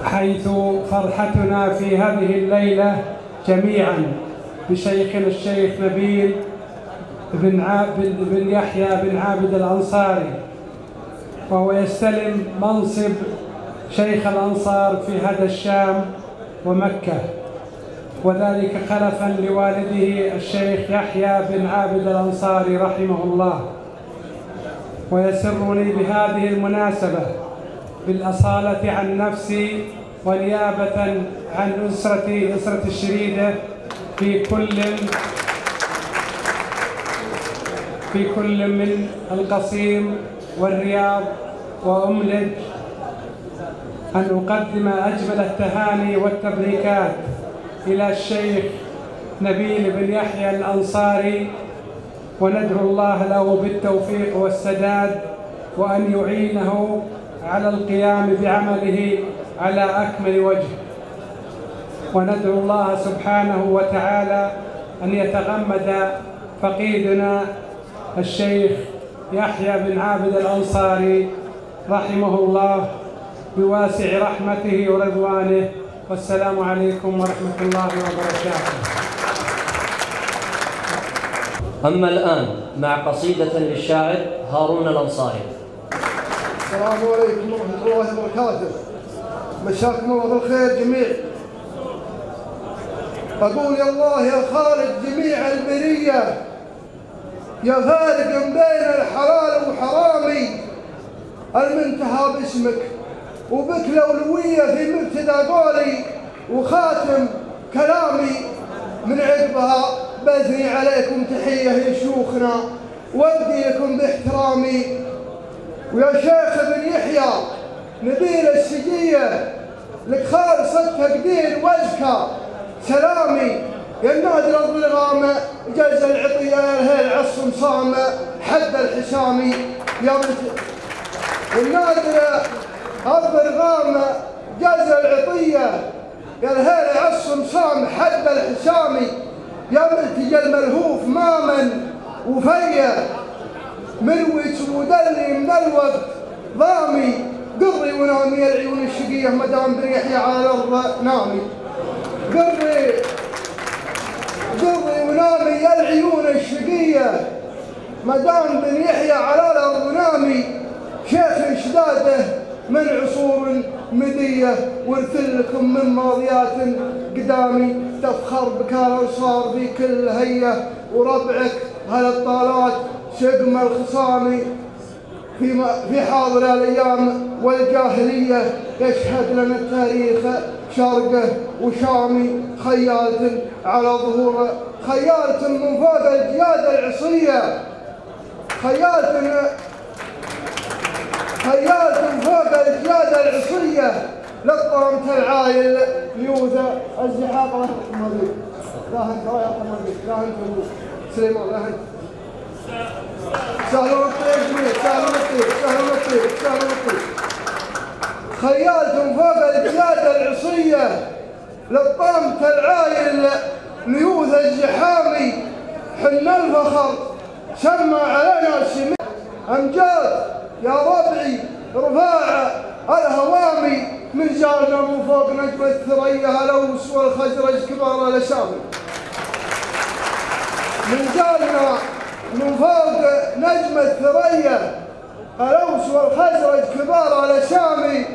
حيث فرحتنا في هذه الليلة جميعا بشيخنا الشيخ نبيل بن يحيى بن عابد الأنصاري، وهو يستلم منصب شيخ الأنصار في هذا الشام ومكة، وذلك خلفا لوالده الشيخ يحيى بن عابد الأنصاري رحمه الله. ويسرني بهذه المناسبة بالأصالة عن نفسي ونيابة عن أسرة الشريدة في كل من القصيم والرياض وأملج أن أقدم أجمل التهاني والتبريكات إلى الشيخ نبيل بن يحيى الأنصاري، وندعو الله له بالتوفيق والسداد، وأن يعينه على القيام بعمله على أكمل وجه. وندعو الله سبحانه وتعالى أن يتغمد فقيدنا الشيخ يحيى بن عابد الأنصاري رحمه الله بواسع رحمته ورضوانه. والسلام عليكم ورحمة الله وبركاته. أما الآن مع قصيدة للشاعر هارون الأنصاري. السلام عليكم ورحمة الله وبركاته. مساكم الله بالخير جميع. أقول يا الله يا خالق جميع البرية، يا فارق بين الحلال وحرامي، المنتهى باسمك وبك الأولوية في مبتدأ قولي وخاتم كلامي، من عقبها بثني عليكم تحية لشيوخنا وابدي لكم باحترامي. ويا شيخ ابن يحيى نبيل السجية، لك خالص التقدير وازكى سلامي يا النادر الضغامة جاز العطية يا الهيل عصم صامة حد الحسامي يا النادر الضغامة جاز العطية يا الهيل عصم صام حد الحسامي يا ملتجى الملهوف مامن وفيا ملوت ودلي من الوقت ضامي قري ونامي العيون الشقية مدام بن يحيى على الأرض نامي قري ونامي العيون الشقية مدام بن يحيى على الأرض نامي شيخ شداده من عصور مدية وارثلكم من ماضيات قدامي تفخر بك الأنصار في كل هية وربعك هالطالات سقم الخصامي في حاضر الأيام والجاهلية يشهد لنا التاريخ شرقه وشامي خيالة على ظهوره خيالة من فوق الجيادة العصية خيالة فوق الجيادة العصية لطمت العايل ليوذا الزحاق له المريض لا انت يا حمدي لا انت سليمان لا انت سهل الطيب خيالة فوق الجيادة العصية لطمت العايل ليوذا الزحامي حن الفخر سمى علينا السمين أمجاد يا ربعي رفاعة الهوامي من جالنا من فوق نجم الثريا الأوس والخزرج كبار الأسامي من جالنا من فوق نجم الثريا الأوس والخزرج كبار الأسامي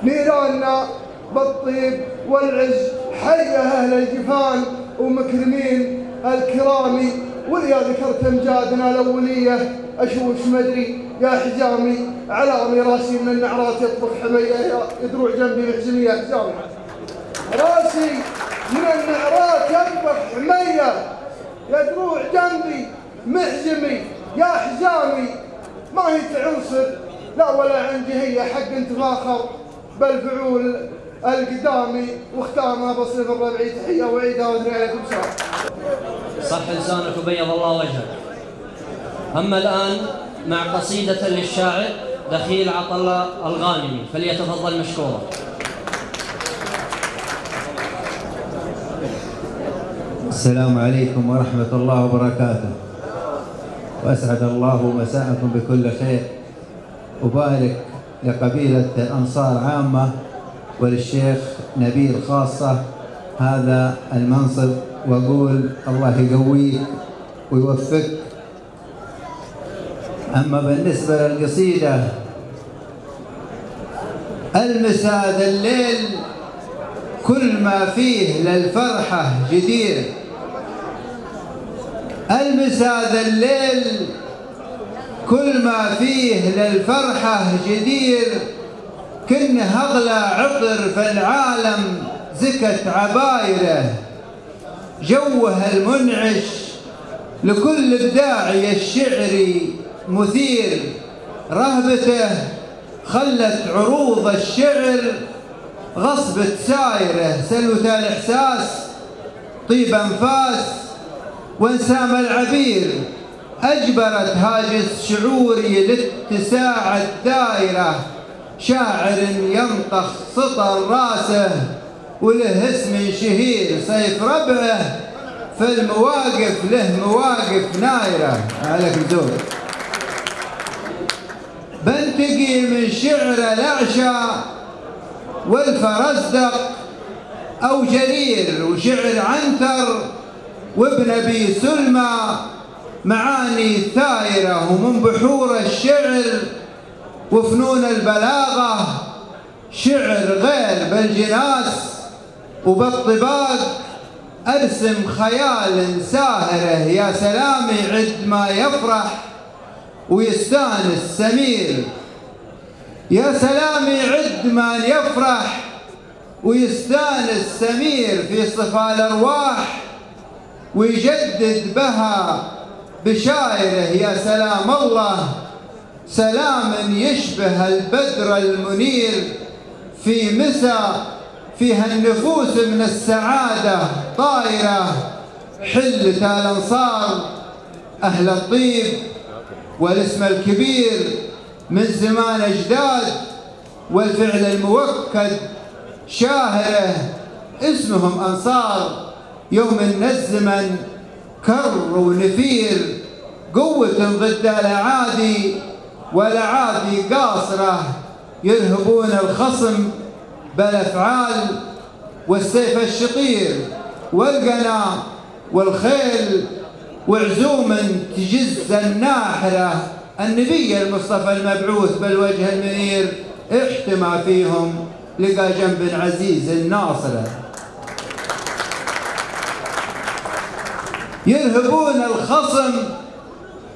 نيراننا بالطيب والعز حي أهل الجفان ومكرمين الكرامي وإذا ذكرت أمجادنا الأولية أشوش مدري يا حجامي على راسي من النعرات يطبخ حمية يدروع جنبي محزمي يا حجامي راسي من النعرات يطبخ حمية يدروع جنبي محزمي يا حجامي ما هي تعنصر لا ولا عندي هي حق انتفاخر بالفعول القدامي واختامها بصيف الربعي تحية وعيدها وادري عليكم سلام صح لسانك وبيض الله وجهك. أما الآن مع قصيدة للشاعر دخيل عطلة الغانمي فليتفضل مشكورا. السلام عليكم ورحمة الله وبركاته، وأسعد الله مساءكم بكل خير، وبارك لقبيلة الأنصار عامة وللشيخ نبيل خاصة هذا المنصب، وأقول الله يقويك ويوفقك. أما بالنسبة للقصيدة المسا ذا الليل كل ما فيه للفرحة جدير، المسا ذا الليل كل ما فيه للفرحة جدير، كنه أغلى عطر في العالم زكت عبايره، جوه المنعش لكل الداعي الشعري مثير، رهبته خلت عروض الشعر غصبت سايره، سلوة الإحساس طيب أنفاس وانسام العبير، أجبرت هاجس شعوري لاتساع الدائرة، شاعر ينطخ سطر راسه وله اسم شهير، سيف ربعه في المواقف له مواقف نايرة. عليك زور بنتقي من شعر الأعشى والفرزدق أو جرير، وشعر عنتر وابن أبي سلمى معاني ثائرة، ومن بحور الشعر وفنون البلاغة شعر غير بالجناس وبالطباق، أرسم خيال ساهرة، يا سلامي عد ما يفرح ويستانس سمير، يا سلامي عد ما يفرح ويستانس سمير، في صفا الأرواح ويجدد بها بشايره، يا سلام الله سلام يشبه البدر المنير، في فيها النفوس من السعادة طائرة. حلة الأنصار أهل الطيب والاسم الكبير من زمان أجداد، والفعل الموكد شاهره اسمهم أنصار. يوم من الزمن كر ونفير، قوة ضد الأعادي والأعادي قاصرة، يرهبون الخصم بالأفعال والسيف الشقير والقنا والخيل، وعزوما تجز الناحرة. النبي المصطفى المبعوث بالوجه المنير احتمى فيهم، لقى جنب عزيز الناصرة. يرهبون الخصم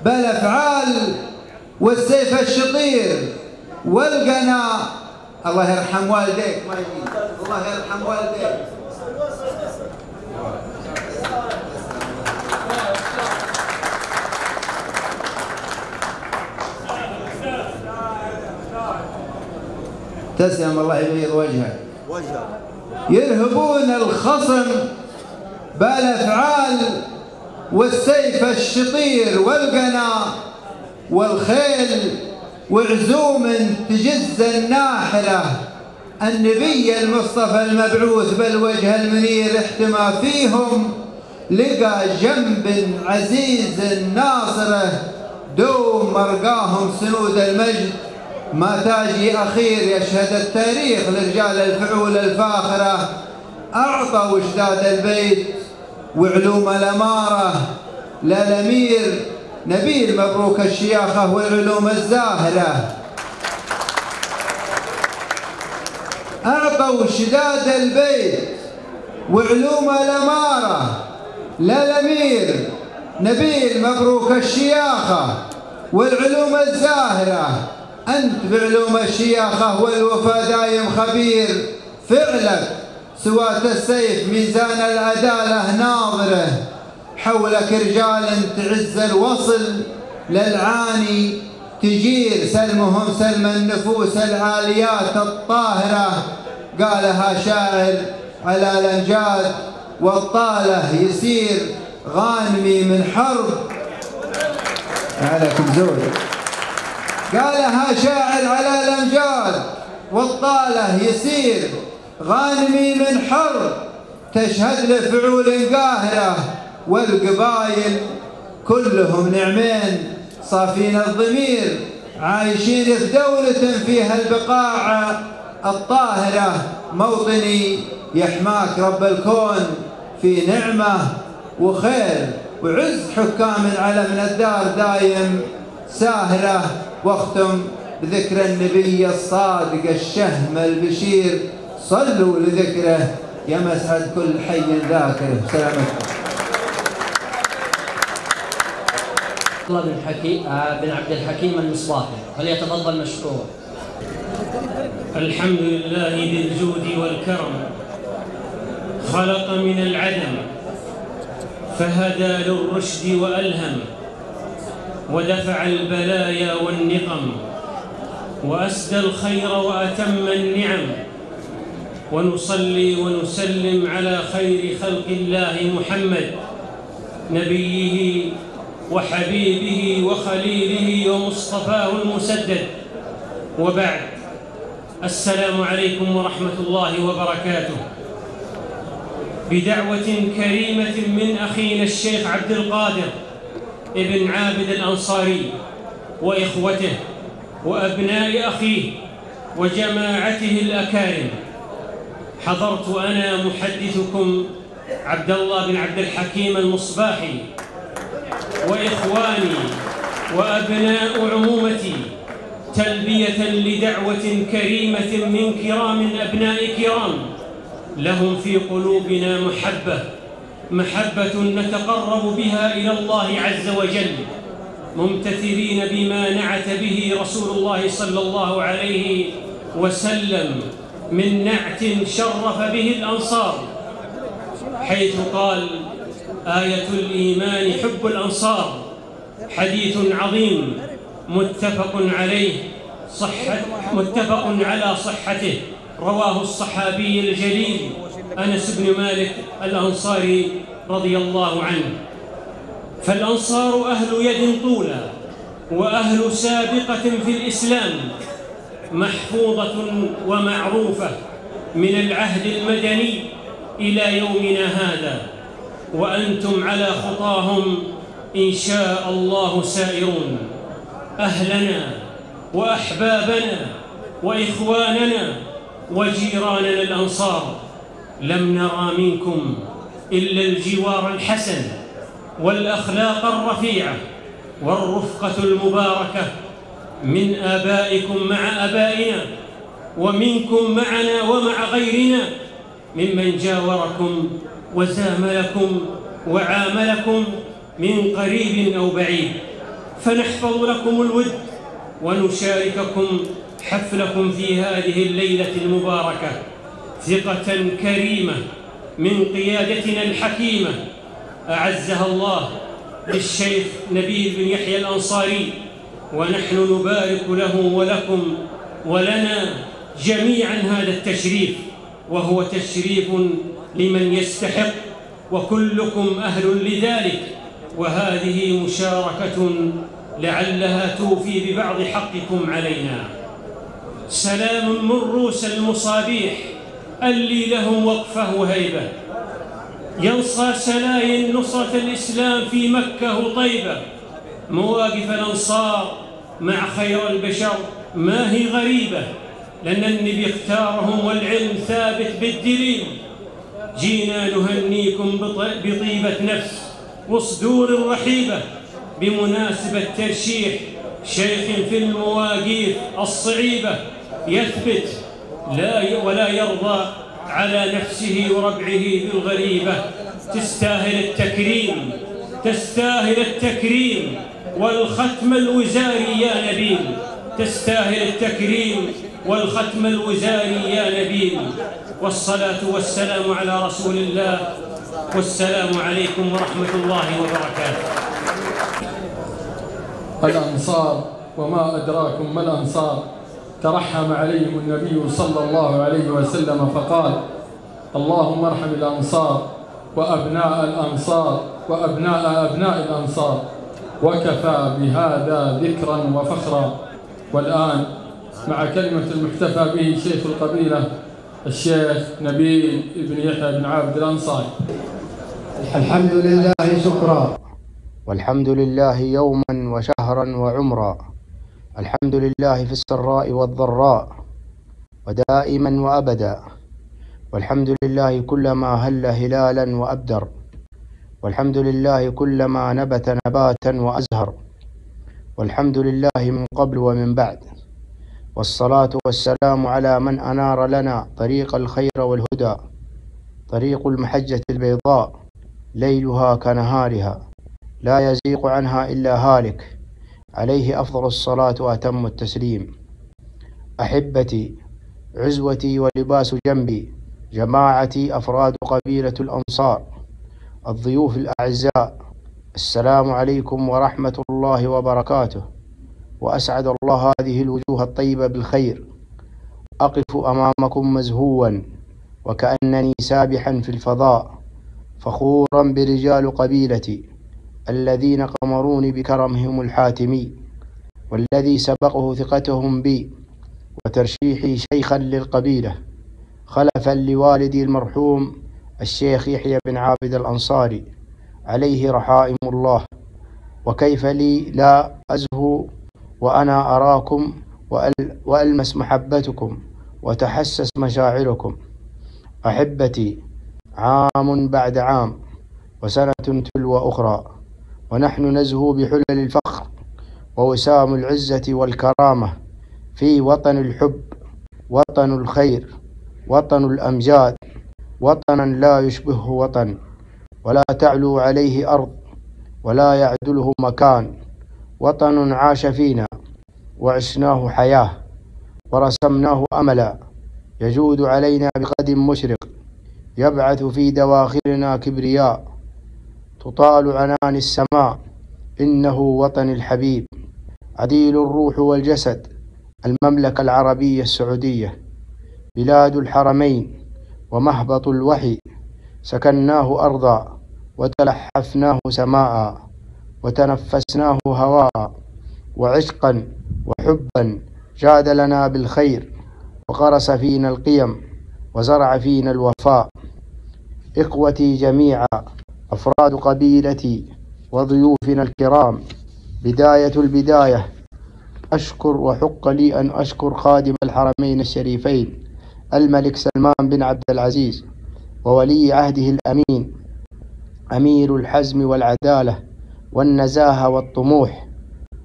بالأفعال والسيف الشطير والقنا. الله يرحم والديك، ما يجي الله يرحم والديك. تسلم، الله يبيض وجهك. يرهبون الخصم بالأفعال والسيف الشطير والقنا والخيل، وعزوم تجز الناحرة. النبي المصطفى المبعوث بالوجه المنير احتمى فيهم، لقى جنب عزيز الناصرة. دوم مرقاهم سنود المجد، ما تاجي أخير يشهد التاريخ لرجال الفعول الفاخرة. أعطوا إشداد البيت وعلوم الأمارة للأمير نبيل مبروك الشياخة والعلوم الزاهرة. أعطوا إشداد البيت وعلوم الأمارة للأمير نبيل مبروك الشياخة والعلوم الزاهرة. أنت بعلوم الشياخة والوفا دايم خبير، فعلك سوات السيف ميزان العدالة ناظره. حولك رجال تعز الوصل للعاني، تجير سلمهم سلم النفوس العاليات الطاهرة. قالها شاعر على الأمجاد، والطالة يسير غانمي من حرب. عليكم زود. قالها شاعر على الأمجاد، والطالة يسير غانمي من حرب. تشهد لفعول قاهرة، والقبائل كلهم نعمين صافين الضمير، عايشين في دولة فيها البقاع الطاهرة. موطني يحماك رب الكون في نعمة وخير، وعز حكام على من الدار دايم ساهرة. واختم بذكر النبي الصادق الشهم البشير، صلوا لذكره يا مسعد كل حي ذاكره. سلامتكم. الله بن عبد الحكيم المصباحي، فليتفضل مشكور. الحمد لله ذي الجود والكرم، خلق من العدم فهدى للرشد وألهم، ودفع البلايا والنقم، وأسدى الخير وأتم النعم. ونصلي ونسلم على خير خلق الله محمد، نبيه وحبيبه وخليله ومصطفاه المسدد. وبعد، السلام عليكم ورحمة الله وبركاته. بدعوة كريمة من أخينا الشيخ عبد القادر ابن عابد الأنصاري وإخوته وأبناء أخيه وجماعته الأكارم، حضرت أنا محدثكم عبد الله بن عبد الحكيم المصباحي وإخواني وأبناء عمومتي تلبية لدعوة كريمة من كرام أبناء كرام لهم في قلوبنا محبة نتقرب بها إلى الله عز وجل، ممتثلين بما نعت به رسول الله صلى الله عليه وسلم من نعت شرف به الأنصار، حيث قال: آية الإيمان حب الأنصار. حديث عظيم متفق على صحته، رواه الصحابي الجليل أنس بن مالك الأنصاري رضي الله عنه. فالأنصار أهل يد طولى وأهل سابقة في الإسلام، محفوظة ومعروفة من العهد المدني إلى يومنا هذا، وأنتم على خطاهم إن شاء الله سائرون. أهلنا وأحبابنا وإخواننا وجيراننا الأنصار، لم نرى منكم إلا الجوار الحسن والأخلاق الرفيعة والرفقة المباركة من آبائكم مع آبائنا، ومنكم معنا ومع غيرنا ممن جاوركم وزاملكم وعاملكم من قريب أو بعيد، فنحفظ لكم الود ونشارككم حفلكم في هذه الليلة المباركة ثقة كريمة من قيادتنا الحكيمة أعزها الله للشيخ نبيل بن يحيى الأنصاري، ونحن نبارك له ولكم ولنا جميعا هذا التشريف، وهو تشريف لمن يستحق، وكلكم أهل لذلك، وهذه مشاركة لعلها توفي ببعض حقكم علينا. سلام من رؤوس المصابيح اللي لهم وقفة وهيبة، ينصى سلاين نصرة الإسلام في مكة وطيبة. مواقف الأنصار مع خير البشر ما هي غريبة، لأن النبي اختارهم والعلم ثابت بالدليل. جينا نهنيكم بطيبة نفس وصدور رحيبة بمناسبة ترشيح شيخ في المواقيف الصعيبة يثبت ولا يرضى على نفسه وربعه بالغريبة. تستاهل التكريم، تستاهل التكريم والختم الوزاري يا نبيل، تستاهل التكريم والختم الوزاري يا نبيل. والصلاة والسلام على رسول الله، والسلام عليكم ورحمة الله وبركاته. الأنصار وما أدراكم ما الأنصار، ترحم عليهم النبي صلى الله عليه وسلم فقال: اللهم ارحم الأنصار وأبناء الأنصار وأبناء أبناء الأنصار، وكفى بهذا ذكرا وفخرا. والآن مع كلمة المحتفى به شيخ القبيلة الشيخ نبيل بن يحيى بن عابد الأنصاري. الحمد لله شكرا، والحمد لله يوما وشهرا وعمرا، الحمد لله في السراء والضراء ودائما وأبدا، والحمد لله كلما هل هلالا وأبدر، والحمد لله كلما نبت نباتا وأزهر، والحمد لله من قبل ومن بعد، والصلاة والسلام على من أنار لنا طريق الخير والهدى، طريق المحجة البيضاء ليلها كنهارها لا يزيغ عنها إلا هالك، عليه أفضل الصلاة وأتم التسليم. أحبتي، عزوتي ولباس جنبي، جماعتي، أفراد قبيلة الأنصار، الضيوف الأعزاء، السلام عليكم ورحمة الله وبركاته، وأسعد الله هذه الوجوه الطيبة بالخير. أقف أمامكم مزهوا وكأنني سابحا في الفضاء، فخورا برجال قبيلتي الذين قمروني بكرمهم الحاتمي، والذي سبقه ثقتهم بي وترشيحي شيخا للقبيلة خلفا لوالدي المرحوم الشيخ يحيى بن عابد الأنصاري عليه رحائم الله. وكيف لي لا أزهو وأنا أراكم وألمس محبتكم وتحسس مشاعركم. أحبتي، عام بعد عام وسنة تلو أخرى، ونحن نزهو بحلل الفخر ووسام العزة والكرامة في وطن الحب، وطن الخير، وطن الأمجاد، وطنا لا يشبهه وطن، ولا تعلو عليه أرض ولا يعدله مكان، وطن عاش فينا وعشناه حياة ورسمناه أملا، يجود علينا بغد مشرق، يبعث في دواخلنا كبرياء، تطال عنان السماء. إنه وطن الحبيب، عديل الروح والجسد، المملكة العربية السعودية. بلاد الحرمين ومهبط الوحي، سكناه أرضا وتلحفناه سماء، وتنفسناه هواء، وعشقا وحبا جاد لنا بالخير، وغرس فينا القيم وزرع فينا الوفاء. إخوتي جميعا، أفراد قبيلتي وضيوفنا الكرام، بداية البداية أشكر وحق لي أن أشكر خادم الحرمين الشريفين الملك سلمان بن عبد العزيز وولي عهده الأمين، أمير الحزم والعدالة والنزاهة والطموح،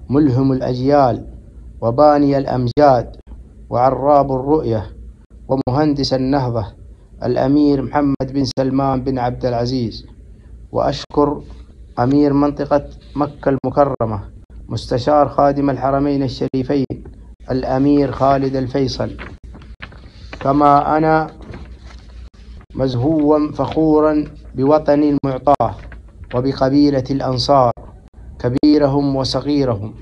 ملهم الأجيال وباني الأمجاد وعراب الرؤية ومهندس النهضة الأمير محمد بن سلمان بن عبد العزيز. وأشكر أمير منطقة مكة المكرمة مستشار خادم الحرمين الشريفين الأمير خالد الفيصل. كما أنا مزهوا فخورا بوطني المعطاة وبقبيلة الأنصار كبيرهم وصغيرهم.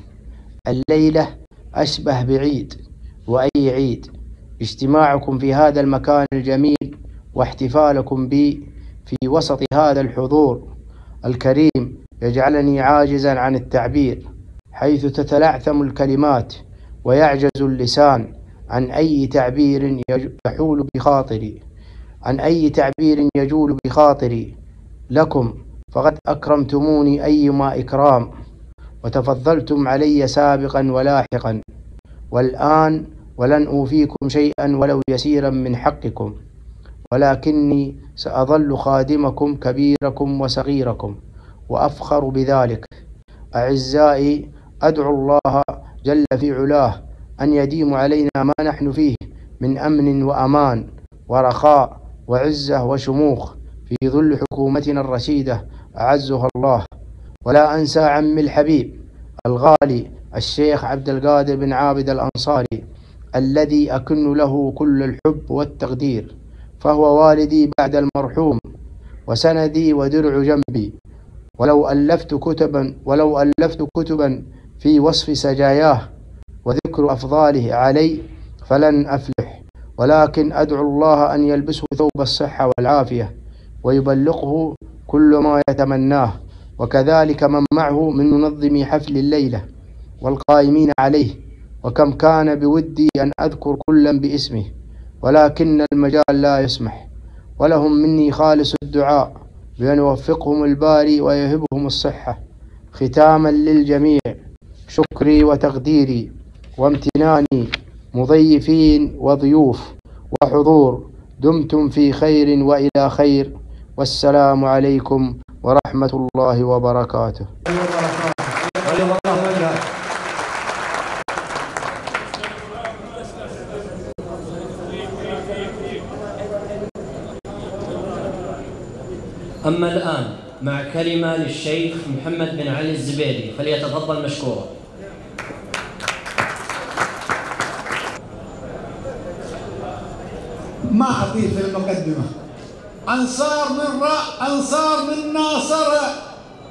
الليلة أشبه بعيد، وأي عيد اجتماعكم في هذا المكان الجميل واحتفالكم بي في وسط هذا الحضور الكريم يجعلني عاجزا عن التعبير، حيث تتلعثم الكلمات ويعجز اللسان عن أي تعبير يجول بخاطري لكم، فقد أكرمتموني أيما إكرام وتفضلتم علي سابقا ولاحقا، والآن ولن أوفيكم شيئا ولو يسيرا من حقكم، ولكني سأظل خادمكم كبيركم وصغيركم وأفخر بذلك. أعزائي، أدعو الله جل في علاه أن يديم علينا ما نحن فيه من أمن وأمان ورخاء وعزة وشموخ في ظل حكومتنا الرشيدة أعزها الله. ولا أنسى عمي الحبيب الغالي الشيخ عبد القادر بن عابد الأنصاري الذي أكن له كل الحب والتقدير، فهو والدي بعد المرحوم وسندي ودرع جنبي. ولو ألفت كتبا في وصف سجاياه وذكر أفضاله علي فلن أفلح، ولكن أدعو الله أن يلبسه ثوب الصحة والعافية ويبلغه كل ما يتمناه، وكذلك من معه من منظمي حفل الليلة والقائمين عليه. وكم كان بودي أن أذكر كلا باسمه، ولكن المجال لا يسمح. ولهم مني خالص الدعاء بأن يوفقهم الباري ويهبهم الصحة. ختاما للجميع، شكري وتقديري وامتناني مضيفين وضيوف وحضور، دمتم في خير وإلى خير، والسلام عليكم ورحمة الله وبركاته. أما الآن مع كلمة للشيخ محمد بن علي الزبيدي، فليتفضل مشكورا. ما أضيف المقدمة. أنصار من ناصر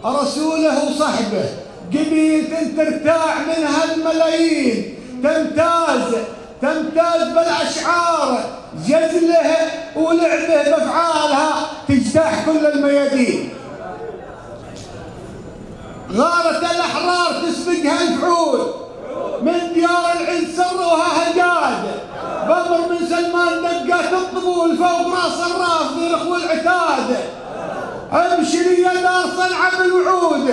رسوله وصحبه، قبيلة ترتاع منها الملايين، تمتاز بالأشعار، جزله ولعبه بأفعالها تجتاح كل الميادين. غارة الأحرار تسبقها الفعول، من ديار العز سروها هجاد، بمر من سلمان دقات الطبول فوق راس الراس ذي والعتاد. امشي لي يا دار صنعاء بالوعود،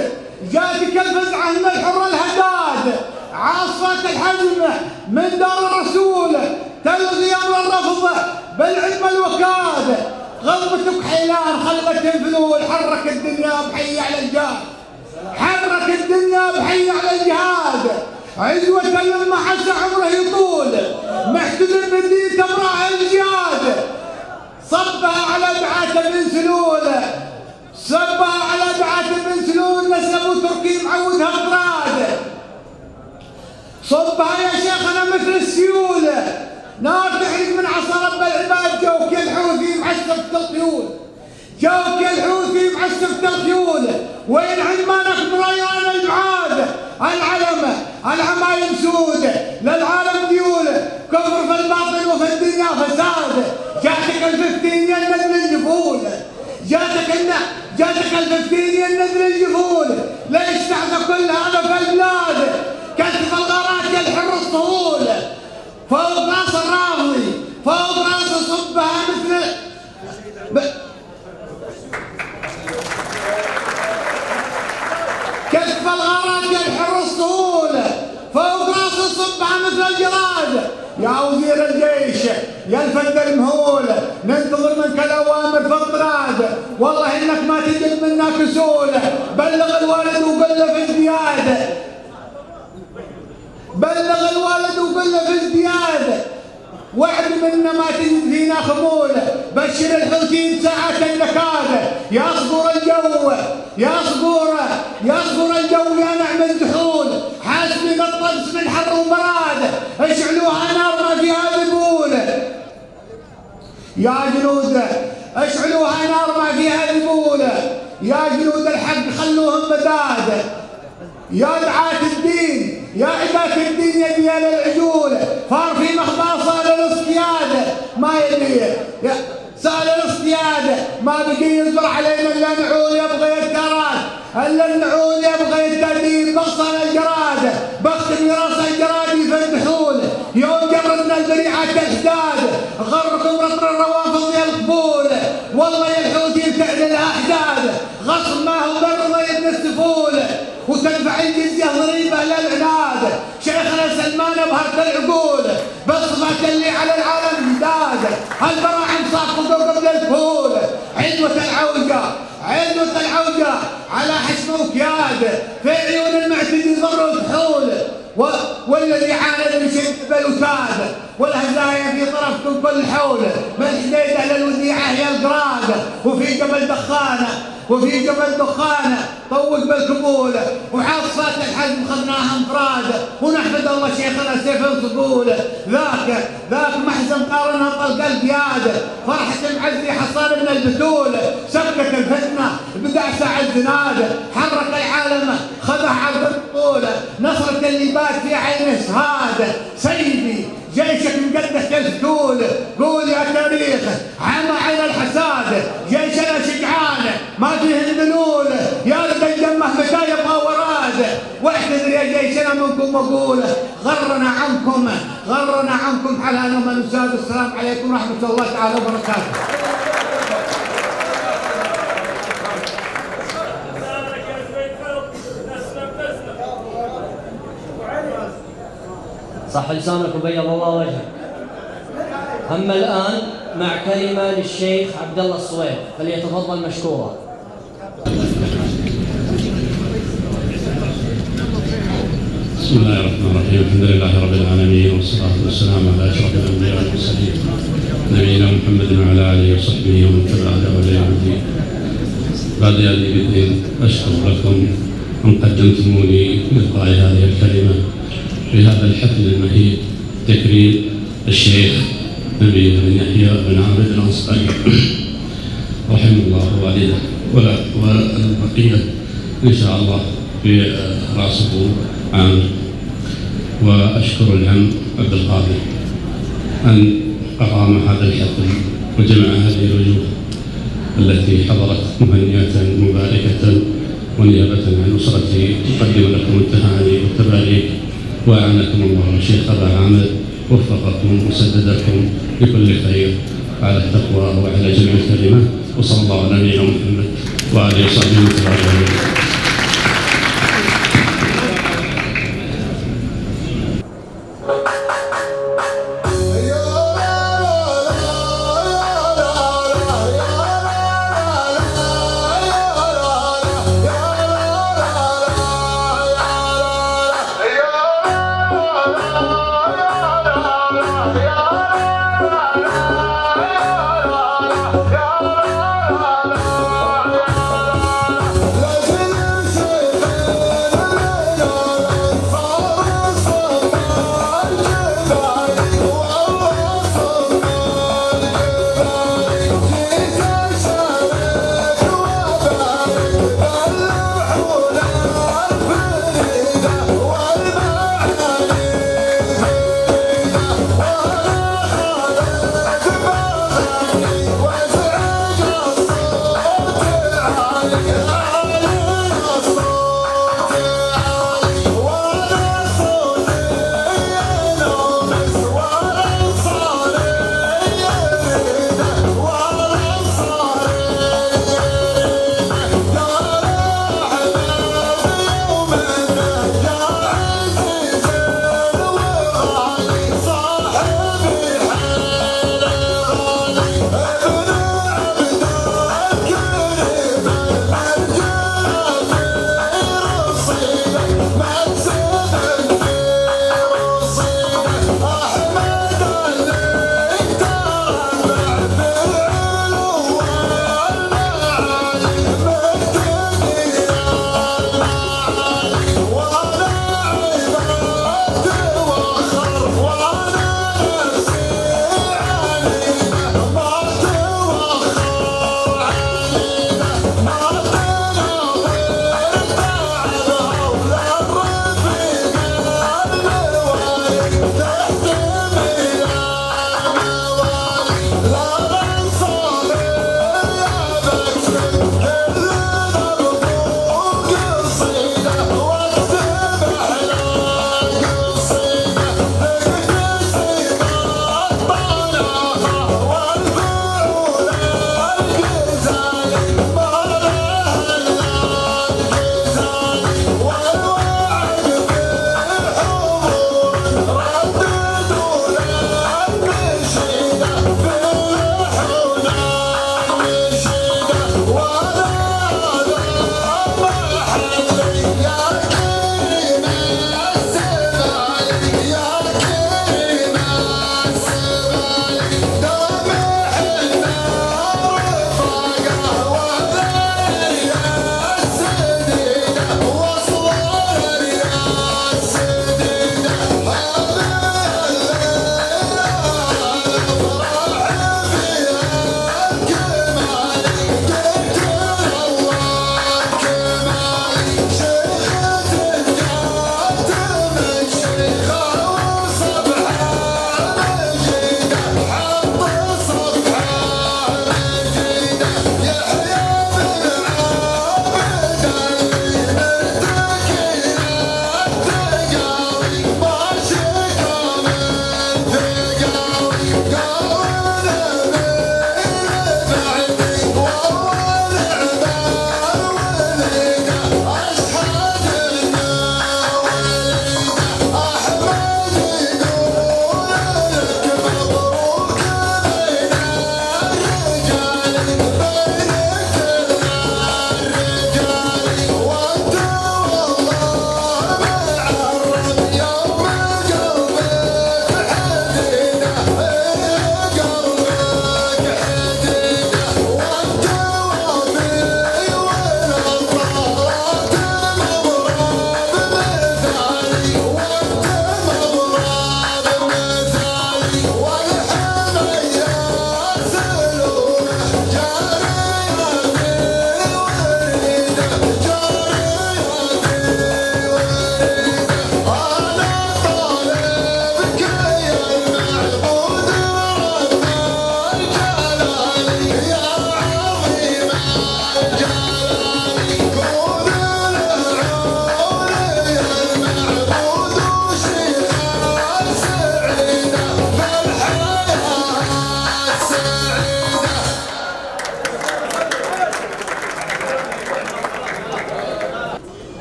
جاتك الفزعه من الحر الهداد، عاصفة الحزم من دار الرسول، تلغي امر الرفض بالعلم الوكاد. غضبتك حيلان خلت الفلول، حرك الدنيا بحي على الجهاد، حرك الدنيا بحي على الجهاد. عزوة لما حس عمره يطول، محتدر بالدين تبرع الجياد. صبها على دعاة بن سلول، صبها على دعاة بن سلول، نسب تركي معودها اطراد. صبها يا شيخنا مثل السيول، نار تحرق من عصا رب العباد. جوك يا الحوثي معسفة الخيول، جوك يا الحوثي معسفة الخيول. وين علمانك بريان البعاد، العمايم سود للعالم ديول، كفر في الباطل وفي الدنيا الدنيا فساد، جاتك الفلسطيني النذر الجفول، جاتك الفلسطيني النذر الجفول، ليش تحت كل هذا في البلاد؟ كتف الغارات يلحر الصهول، فوق راس الرافضي، فوق راس صبها مثل كتف الغارات يلحر الصهول، فوق راس صبها مثل الجراد. يا وزير الجيش يا الفد المهول، ننتظر منك الاوامر في الطراد، والله انك ما تجد منا كسول، بلغ الوالد وقل له في ازدياد، بلغ الوالد وقل له في ازدياد، وعد منا ما تجد فينا خمول، بشر الحوثيين ساعة النكاد، يا صقور الجو يا صقور الجو يا نعم الدحول، حاسبي الطقس من حر وبراد، اشعلوها نار ما فيها ذبول، يا جنود اشعلوها نار ما فيها ذبول، يا جنود الحق خلوهم بداد، يا دعاة الدين يا عداة الدين يا ديال العجول، صار في مخبى صال الاصطياد ما يبي صال الاصطياد، ما بقي ينظر علينا الا نعول يبغى التراث، الا النعول يبغى التأديب، بغصن الجراد بختم راس الجراد يفتحون، يوم جبرتنا البريعات الحداد، غركم رطر الروافض يا القبول، والله يا الحوثي تعلن الاحداد، غصب ما هو برضه يبني السفول، وتدفع الجزية ضريبة للعناد، شيخنا سلمان ابهرت العقول، بصفة اللي على العالم جداد، هالبراعم صافقوا قبل الفول، عدوة العوجة على حشم وكياد، في عيون المعتدي ضروا كحول، والذي عاند من شد بالوتاد، والهزايا في طرفكم كل حول، من حديده للوديعة هي القراد، وفي جبل دخانه طوق بالكبول، وعاصفات الحزم خذناها انفراد، ونحمد الله شيخنا سيف صقول، ذاك محزن قارنها طلق القياد، فرحة المعزي حصان من البتول، سبكة الفتنة بدع ساعة الزناد، حرك العالم خذها عرض الطول، نصرة اللي بات في عين سهاد، سيدي جيشك مقدس كالفتول، قول يا تاريخ عمى عين الحساد، جيشنا شجعان ما فيه الذلول، يا لقى الجمه متى يبغى وراد، واحتذر يا جيشنا منكم وقول، غرنا عنكم حلانا ومن نساد. السلام عليكم ورحمه الله تعالى وبركاته. صح لسانك وبيض الله وجهك. أما الآن مع كلمة للشيخ عبد الله الصويب، فليتفضل مشكورا. بسم الله الرحمن الرحيم، الحمد لله رب العالمين، والصلاة والسلام على أشرف الأنبياء والمرسلين نبينا محمد وعلى آله وصحبه ومن تبعه إلى يوم الدين. بعد هذه البدء أشكر لكم أن قدمتموني بإلقاء هذه الكلمة في هذا الحفل المهيب تكريم الشيخ نبيل بن يحيى بن عابد الأنصاري رحمه الله والده، والبقية إن شاء الله في راسه عامر. وأشكر العم عبد القادر أن أقام هذا الحفل وجمع هذه الوجوه التي حضرت مهنئة مباركة، ونيابة عن أسرتي أقدم لكم التهاني والتباريك، وأعانكم الله الشيخ أبا عامر، وفقكم وسددكم بكل خير على التقوى وعلى جمع الكلمات، وصلى الله على نبينا محمد وآله وصحبه وسلم. لا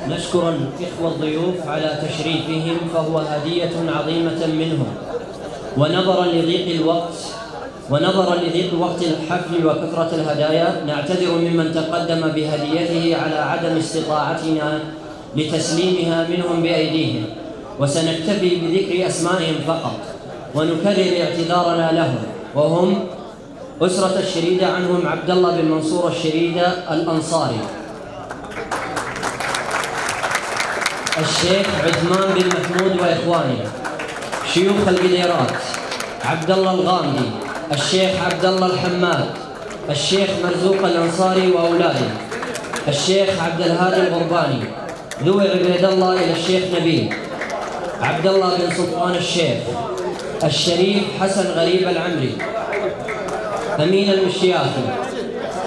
نشكر الإخوة الضيوف على تشريفهم، فهو هدية عظيمة منهم. ونظرا لضيق وقت الحفل وكثرة الهدايا، نعتذر ممن تقدم بهديته على عدم استطاعتنا لتسليمها منهم بأيديهم، وسنكتفي بذكر أسمائهم فقط ونكرر اعتذارنا لهم، وهم أسرة الشريدة، عنهم عبد الله بن منصور الشريدة الأنصاري، الشيخ عثمان بن محمود وإخوانه، شيوخ القديرات، عبد الله الغامدي، الشيخ عبد الله الحماد، الشيخ مرزوق الأنصاري وأولاده، الشيخ عبد الهادي الغرباني، ذوي عبيد الله إلى الشيخ نبيل، عبد الله بن سلطان الشيخ، الشريف حسن غريب العمري، أمين المشياخي،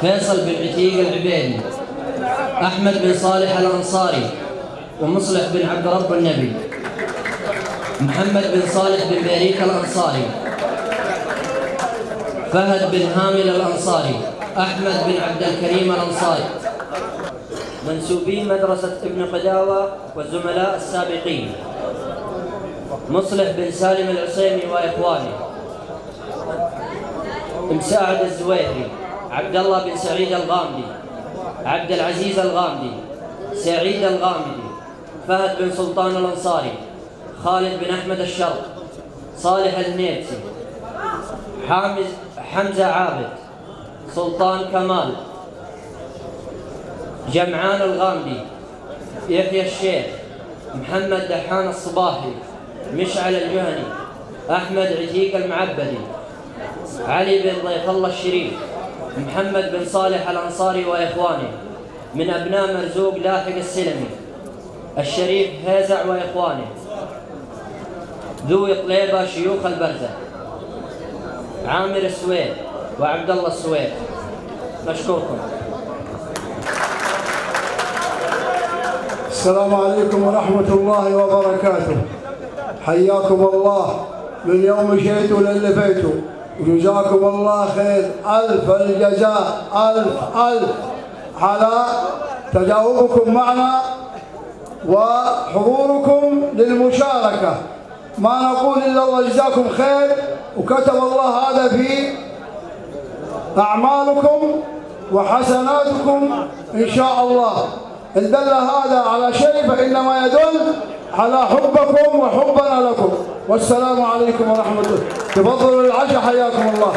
فيصل بن عتيق العبيدي، أحمد بن صالح الأنصاري، ومصلح بن عبد رب النبي، محمد بن صالح بن بيريك الأنصاري، فهد بن هامل الأنصاري، أحمد بن عبد الكريم الأنصاري، منسوبي مدرسة ابن قداوة والزملاء السابقين، مصلح بن سالم العصيمي وإخوانه، مساعد الزويري، عبد الله بن سعيد الغامدي، عبد العزيز الغامدي، سعيد الغامدي، فهد بن سلطان الأنصاري، خالد بن أحمد الشرق، صالح النيتسي، حمزة عابد، سلطان كمال، جمعان الغامدي، يحيى الشيخ، محمد دحان الصباحي، مشعل الجهني، أحمد عتيق المعبدي، علي بن ضيف الله الشريف، محمد بن صالح الأنصاري وإخوانه، من أبناء مرزوق لاحق السلمي، الشريف هيزع وإخوانه، ذوي قليبة شيوخ البرزة، عامر السويد وعبد الله السويد. نشكركم. السلام عليكم ورحمة الله وبركاته. حياكم الله، من يوم جيتوا للفيتوا، وجزاكم الله خير ألف الجزاء، ألف على تجاوبكم معنا وحضوركم للمشاركة. ما نقول إلا الله يجزاكم خير، وكتب الله هذا في أعمالكم وحسناتكم إن شاء الله. إن دل هذا على شيء فإنما يدل على حبكم وحبنا لكم. والسلام عليكم ورحمة الله. تفضلوا للعشاء، حياكم الله.